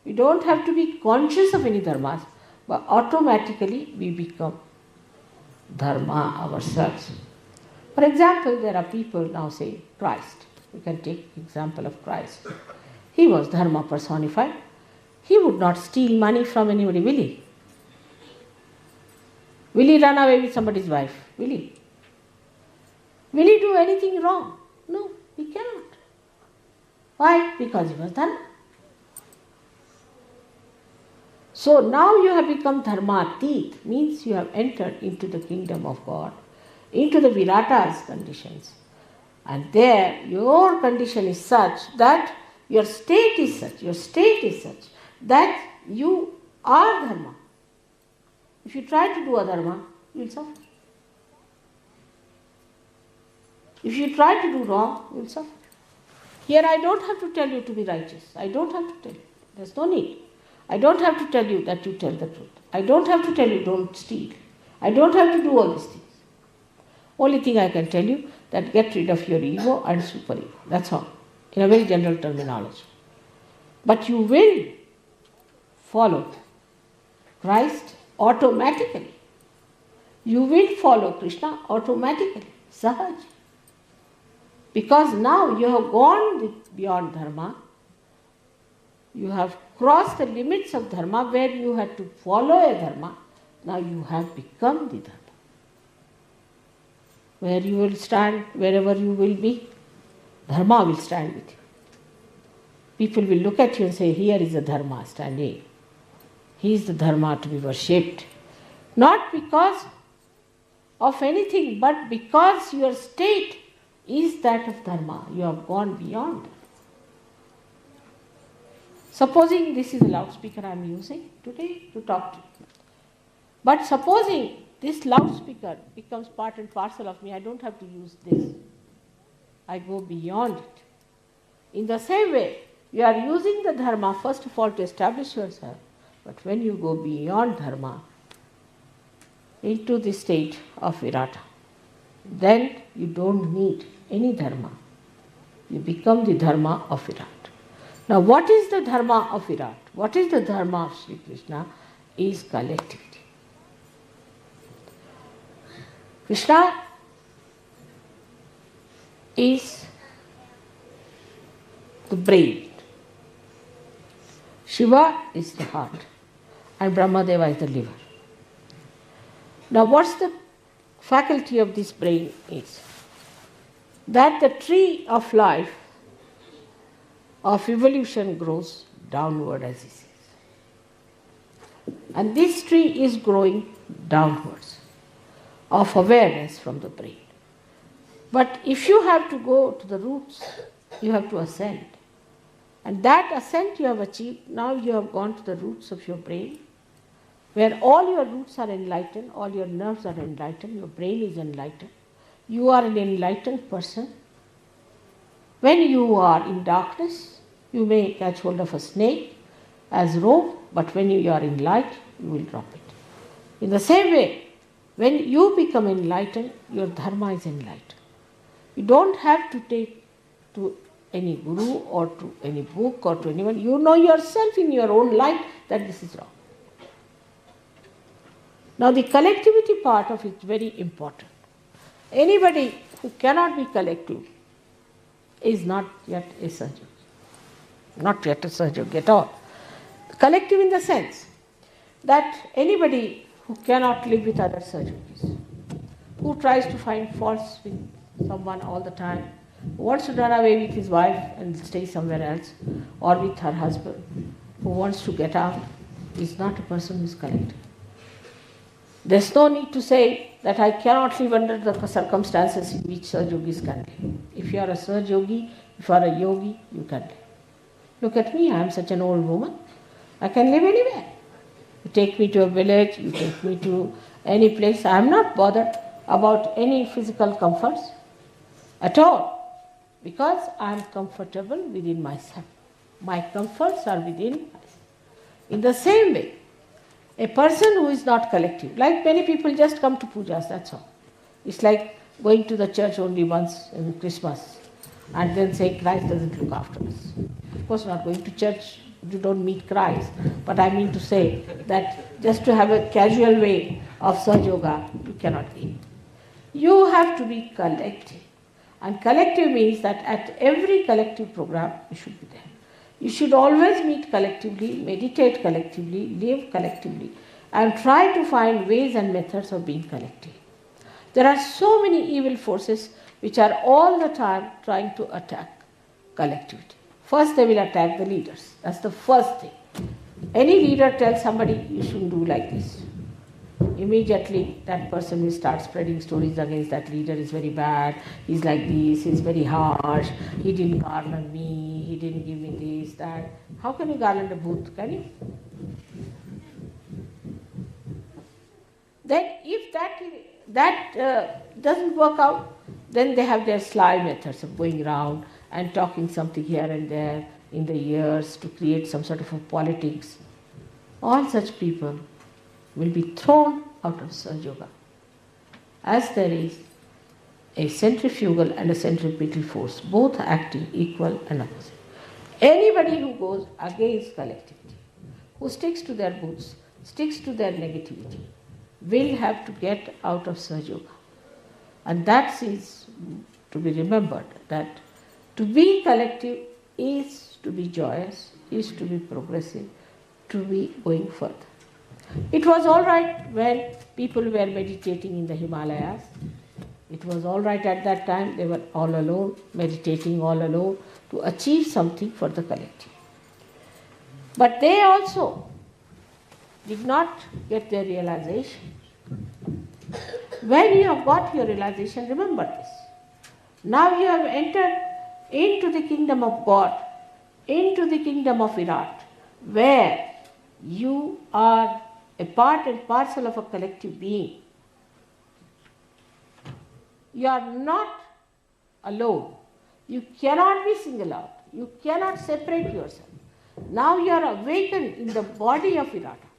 C: We don't have to be conscious of any dharmas, but automatically we become dharma ourselves. For example, there are people now say Christ. We can take example of Christ. He was dharma personified. He would not steal money from anybody, will he? Will he run away with somebody's wife? Will he? Will he do anything wrong? No, he cannot. Why? Because he was dharma. So now you have become dharmatit, means you have entered into the kingdom of God, into the Virata's conditions. And there your condition is such that your state is such that you are dharma. If you try to do adharma, you will suffer. If you try to do wrong, you will suffer. Here I don't have to tell you to be righteous. I don't have to tell you. There's no need. I don't have to tell you that you tell the truth. I don't have to tell you don't steal. I don't have to do all these things. Only thing I can tell you that get rid of your ego and superego. That's all. In a very general terminology. But you will follow Christ automatically. You will follow Krishna automatically. Sahaj. Because now you have gone beyond dharma. You have crossed the limits of dharma where you had to follow a dharma. Now you have become the dharma. Where you will stand, wherever you will be, Dharma will stand with you. People will look at you and say, here is the Dharma standing. He is the Dharma to be worshipped. Not because of anything, but because your state is that of Dharma. You have gone beyond. Supposing this is a loudspeaker I am using today to talk to you. But supposing this loudspeaker becomes part and parcel of me, I don't have to use this. I go beyond it. In the same way, you are using the Dharma first of all to establish yourself. But when you go beyond Dharma into the state of Virata, then you don't need any Dharma. You become the Dharma of Virat. Now what is the Dharma of Virat? What is the Dharma of Sri Krishna? Is collectivity. Krishna is the brain. Shiva is the heart. And Brahmadeva is the liver. Now what's the faculty of this brain is? That the tree of life, of evolution grows downward as he says. And this tree is growing downwards, of awareness from the brain. But if you have to go to the roots, you have to ascend. And that ascent you have achieved, now you have gone to the roots of your brain, where all your roots are enlightened, all your nerves are enlightened, your brain is enlightened. You are an enlightened person. When you are in darkness, you may catch hold of a snake as rope, but when you are in light, you will drop it. In the same way, when you become enlightened, your dharma is enlightened. You don't have to take to any guru or to any book or to anyone. You know yourself in your own light that this is wrong. Now the collectivity part of it is very important. Anybody who cannot be collective is not yet a Sahajayogi. Not yet a Sahajayogi at all. Collective in the sense that anybody who cannot live with other Sahajayogis, who tries to find faults with someone all the time, who wants to run away with his wife and stay somewhere else, or with her husband, who wants to get out, is not a person who is collective. There's no need to say that I cannot live under the circumstances in which Sahajayogis can live. If you are a Sahajayogi, if you are a yogi, you can live. Look at me, I am such an old woman. I can live anywhere. You take me to a village, you take me to any place. I am not bothered about any physical comforts at all, because I am comfortable within myself. My comforts are within myself. In the same way, a person who is not collective, like many people just come to pujas, that's all. It's like going to the church only once in Christmas and then say Christ doesn't look after us. Of course not going to church, you don't meet Christ. But I mean to say that just to have a casual way of Sahajayoga, you cannot be. You have to be collective. And collective means that at every collective program, you should be there. You should always meet collectively, meditate collectively, live collectively, and try to find ways and methods of being collective. There are so many evil forces which are all the time trying to attack collectivity. First they will attack the leaders. That's the first thing. Any leader tells somebody you shouldn't do like this. Immediately that person will start spreading stories against that leader. Is very bad, he's like this, he's very harsh, he didn't garland me, he didn't give me this, that. How can you garland a booth, can you? Then if that doesn't work out, then they have their sly methods of going around and talking something here and there in the ears to create some sort of a politics. All such people will be thrown out of Sahajayoga, as there is a centrifugal and a centripetal force, both acting equal and opposite. Anybody who goes against collectivity, who sticks to their boots, sticks to their negativity, will have to get out of Sahajayoga. And that is to be remembered, that to be collective is to be joyous, is to be progressive, to be going further. It was all right when people were meditating in the Himalayas, It was all right at that time. They were all alone, meditating all alone to achieve something for the collective. But they also did not get their realization. When you have got your realization, remember this. Now you have entered into the kingdom of God, into the kingdom of Virat, where you are a part and parcel of a collective being. You are not alone. You cannot be single out. You cannot separate yourself. Now you are awakened in the body of Virata,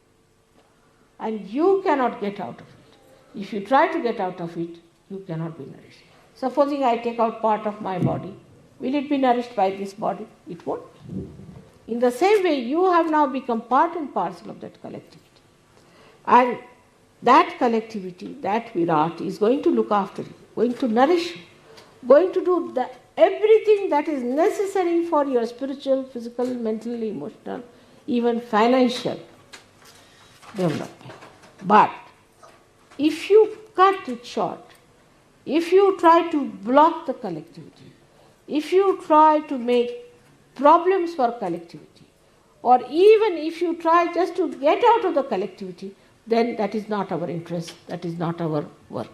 C: and you cannot get out of it. If you try to get out of it, you cannot be nourished. Supposing I take out part of my body, will it be nourished by this body? It won't. In the same way, you have now become part and parcel of that collectivity. And that collectivity, that Virat, is going to look after you, going to nourish you, going to do everything that is necessary for your spiritual, physical, mental, emotional, even financial development. But if you cut it short, if you try to block the collectivity, if you try to make problems for collectivity, or even if you try just to get out of the collectivity, then that is not our interest, that is not our work.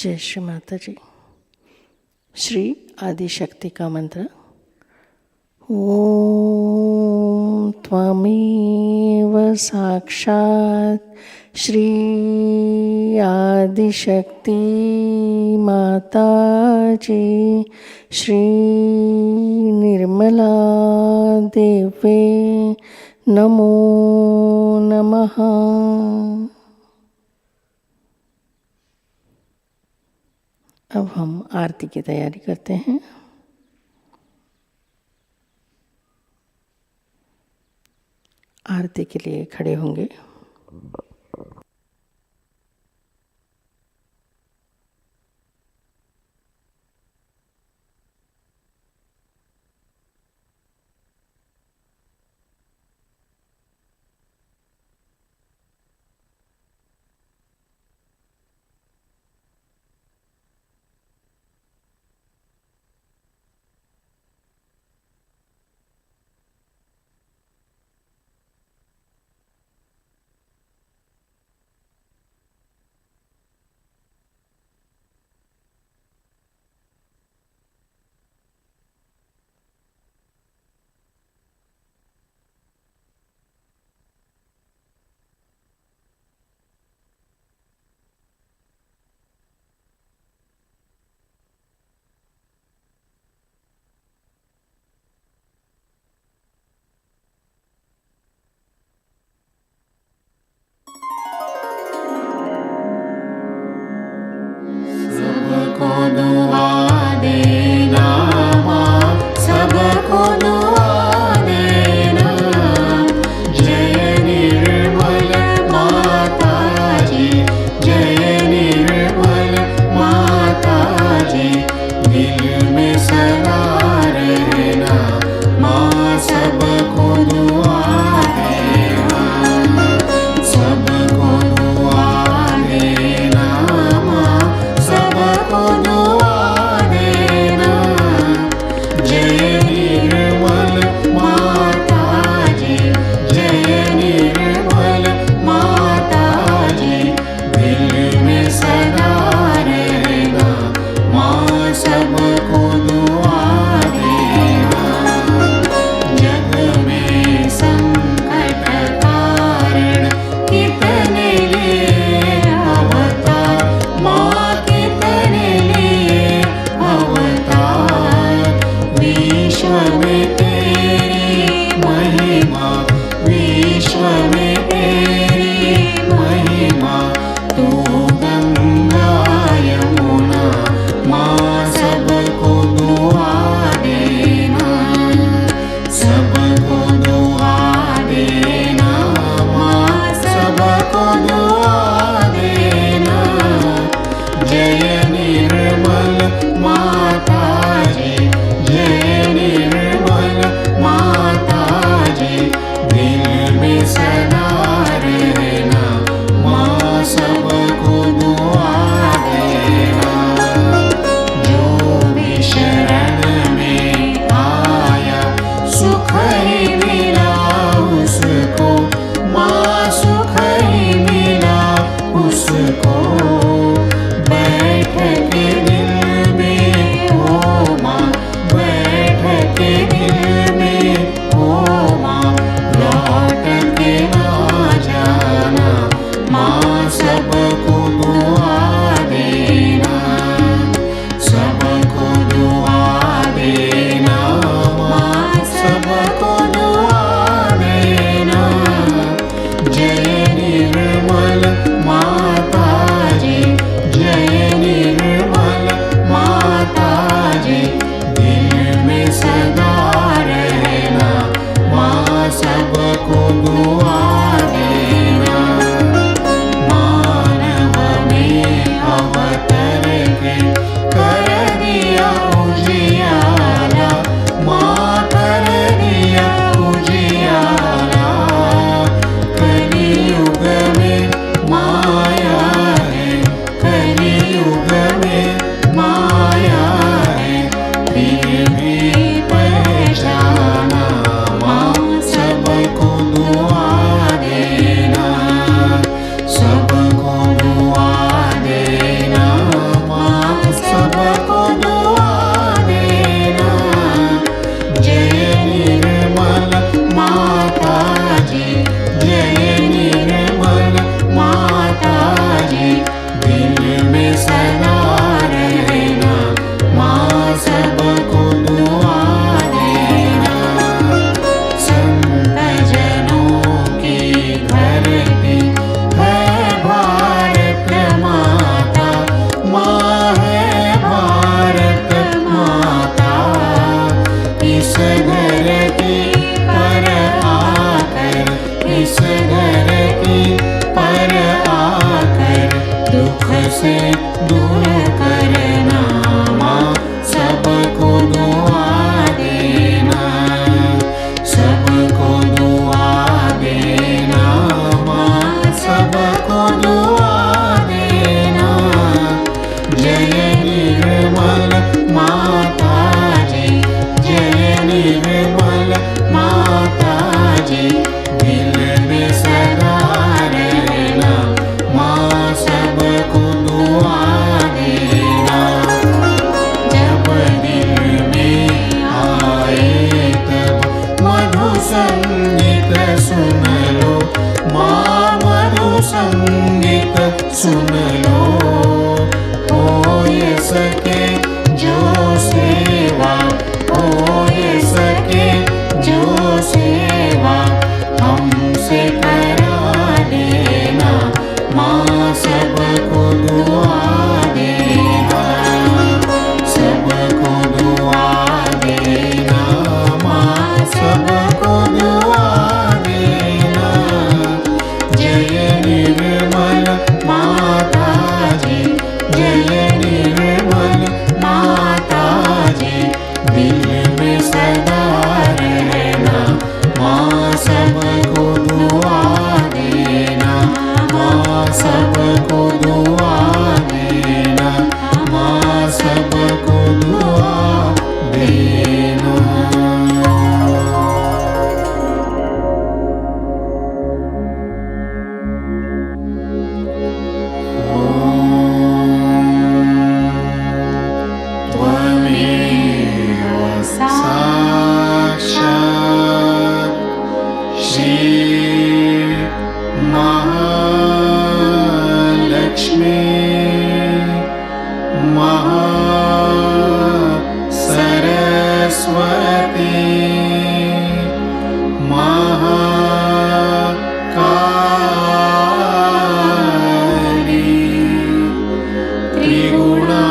A: जय श्री माता जी। श्री आदि शक्ति का मंत्र। ओम त्वमेव साक्षात् श्री आदिशक्ति माताजी श्री निर्मला देवे नमो नमः। अब हम आरती की तैयारी करते हैं। आरती के लिए खड़े होंगे।
B: सुन लो, हो ये सके जो सेवा, हो ये सके जो सेवा हमसे करा देना, माँ सबको दुआ देना, सबको दुआ देना, माँ सबको दुआ देना। जय निर्मल माताजी, जय निर्मल माताजी, दिल में सदा रहना, माँ सबको दुआ देना, माँ सबको दुआ देना, माँ सबको दुआ देना। त्वमेव साक्षात् श्री महालक्ष्मी सरस्वती महाकाली त्रिगुणात्मिका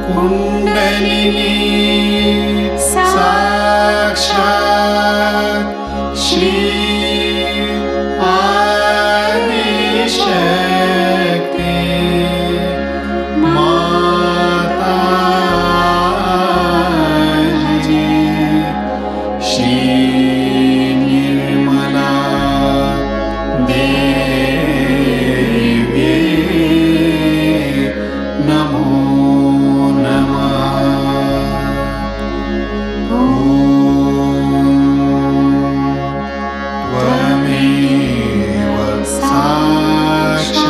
B: कुंडलिनी साक्षात् श्री आदिशक्ति माताजी, श्री निर्मला देवी नमो नमः। त्वमेव साक्षात्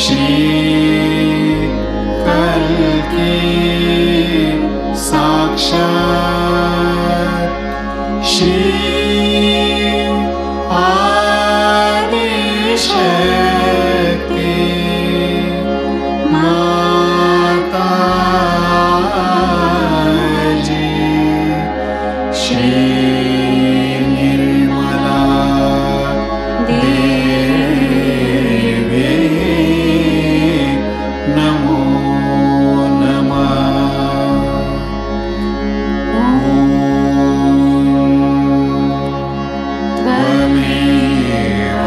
B: श्री कल्की साक्षात् श्री आदिशक्ति माताजी, श्री निर्मला देवी नमो नमः। त्वमेव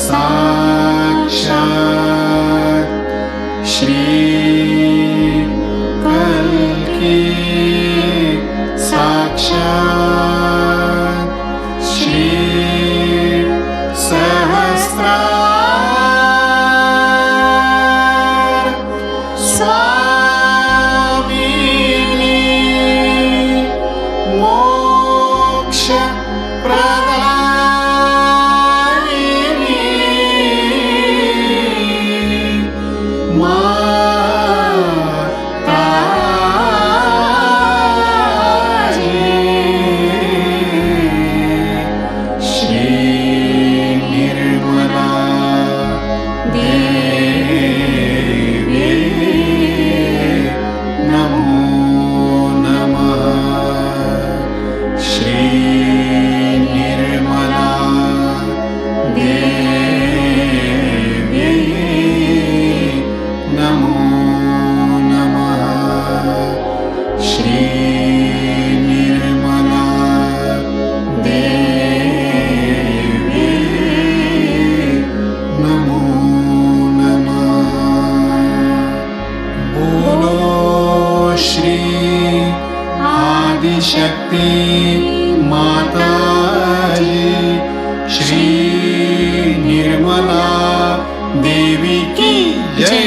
B: साक्षात् श्री कल्की साक्षात् श्री सहस्रार स्वामिनी मोक्ष प्रदायिनी माताजी, श्री निर्मला देवी नमो नमः। श्री निर्मला देवी नमो नमः। श्री निर्मला देवी नमो नमः। बोलो श्री आदिशक्ति माताजी, श्री निर्मला देवी की जय।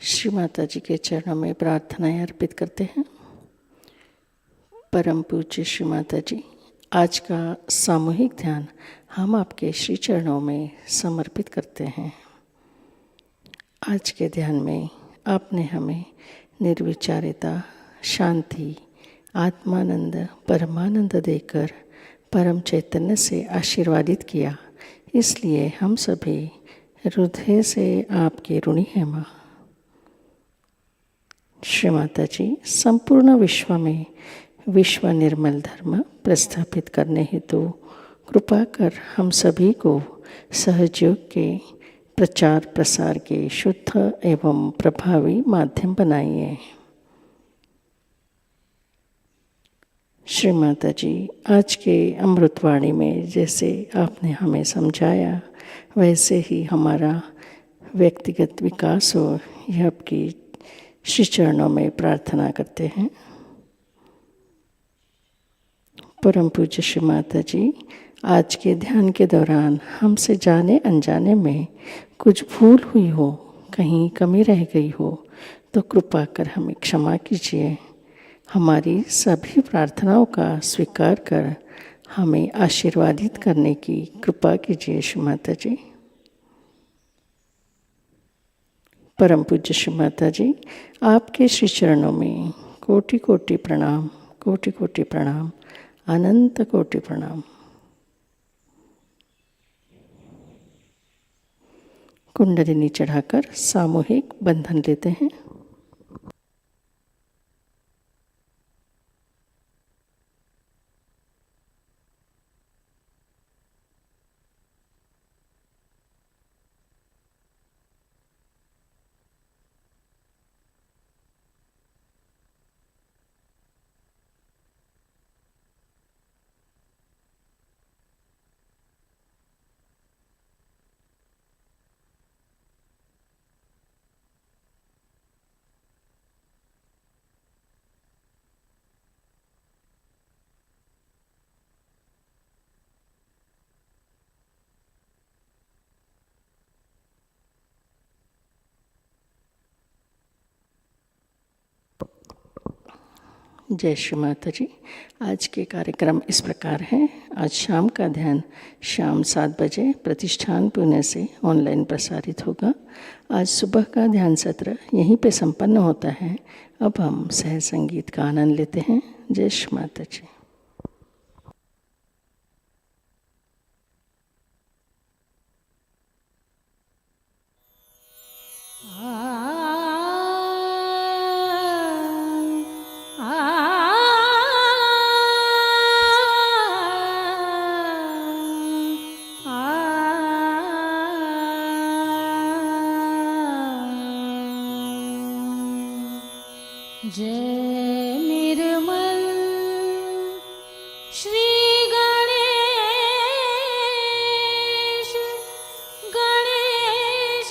A: श्री माता जी के चरणों में प्रार्थनाएं अर्पित करते हैं। परम पूज्य श्री माता जी, आज का सामूहिक ध्यान हम आपके श्री चरणों में समर्पित करते हैं। आज के ध्यान में आपने हमें निर्विचारिता, शांति, आत्मानंद, परमानंद देकर परम चैतन्य से आशीर्वादित किया। इसलिए हम सभी हृदय से आपके ऋणी हैं माँ। श्री माता जी, संपूर्ण विश्व में विश्व निर्मल धर्म प्रस्थापित करने हेतु कृपा कर हम सभी को सहयोग के प्रचार प्रसार के शुद्ध एवं प्रभावी माध्यम बनाइए। श्री माता जी, आज के अमृतवाणी में जैसे आपने हमें समझाया वैसे ही हमारा व्यक्तिगत विकास हो, यह आपकी श्री चरणों में प्रार्थना करते हैं। परम पूज्य श्री माता जी, आज के ध्यान के दौरान हमसे जाने अनजाने में कुछ भूल हुई हो, कहीं कमी रह गई हो तो कृपा कर हमें क्षमा कीजिए। हमारी सभी प्रार्थनाओं का स्वीकार कर हमें आशीर्वादित करने की कृपा कीजिए श्री माता जी। परम पूज्य श्री माता जी, आपके श्री चरणों में कोटि कोटि प्रणाम, कोटि कोटि प्रणाम, अनंत कोटि प्रणाम। कुंडलिनी चढ़ाकर सामूहिक बंधन लेते हैं। जय श्री माता जी। आज के कार्यक्रम इस प्रकार हैं। आज शाम का ध्यान शाम 7 बजे प्रतिष्ठान पुणे से ऑनलाइन प्रसारित होगा। आज सुबह का ध्यान सत्र यहीं पे संपन्न होता है। अब हम सह संगीत का आनंद लेते हैं। जय श्री माता जी।
D: जय निर्मल श्री गणेश गणेश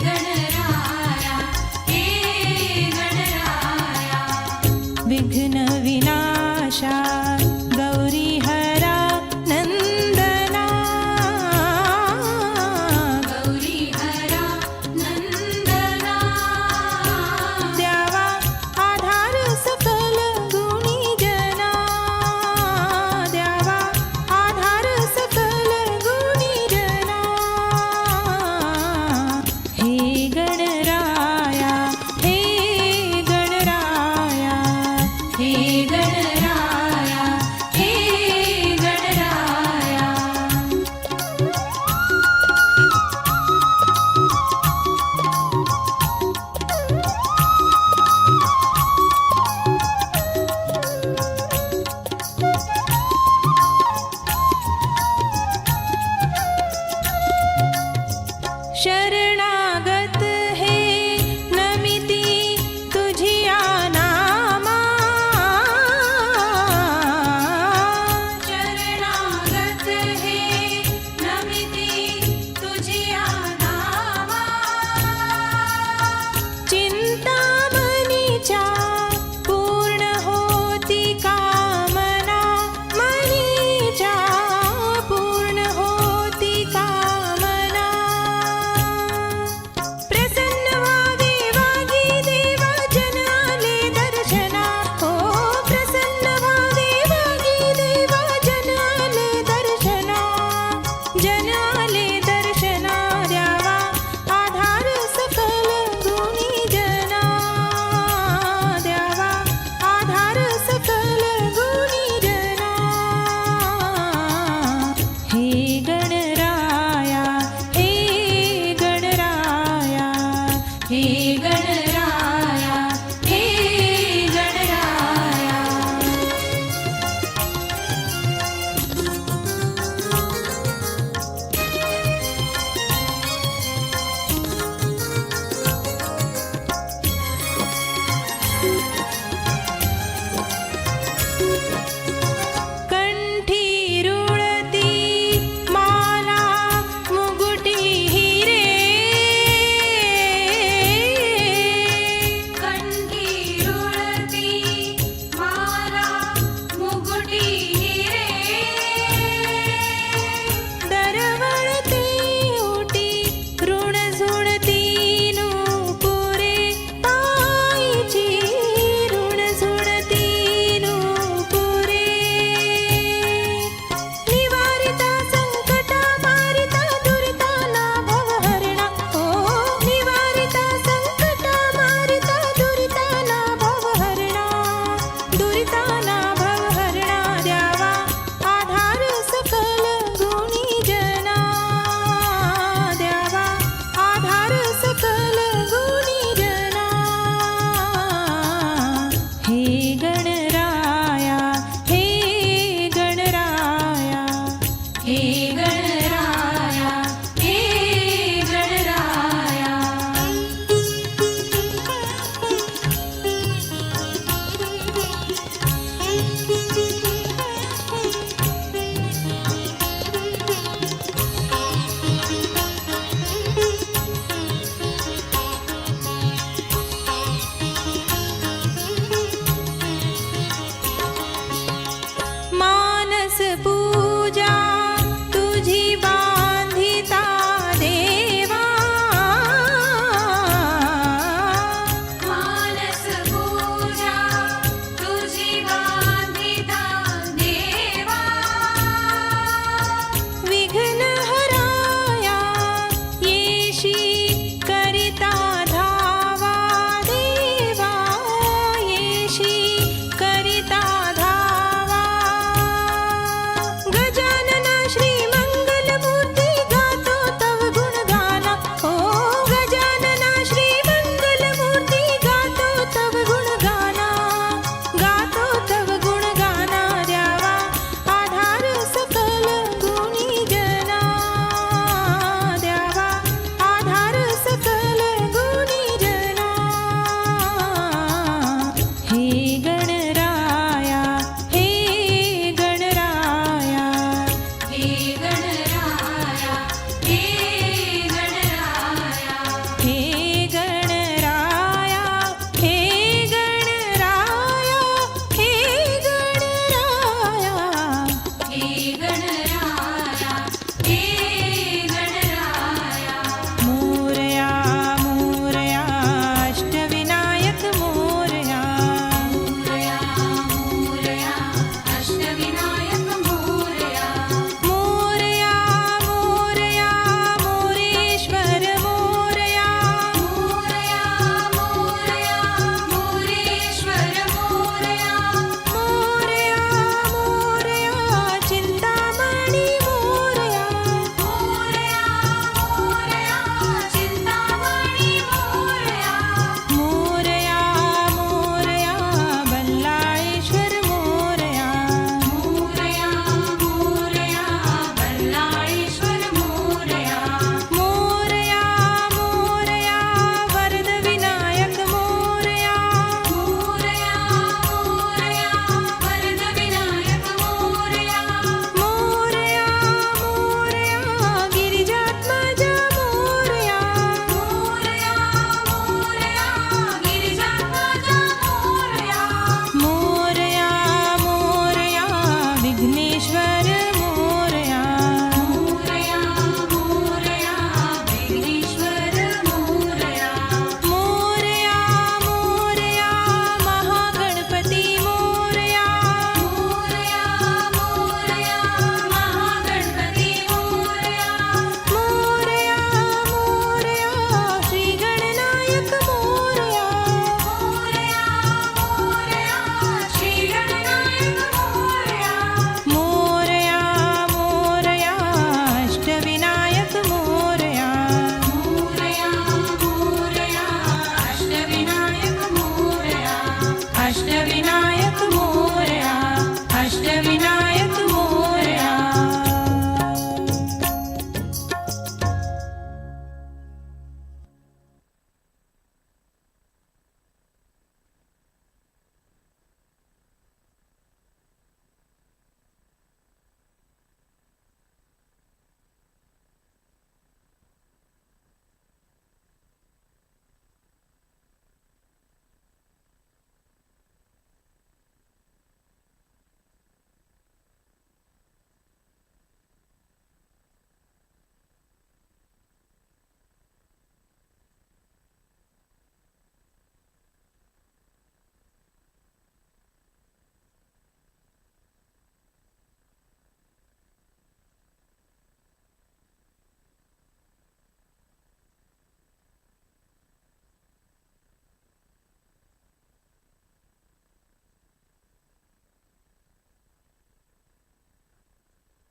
D: गणराज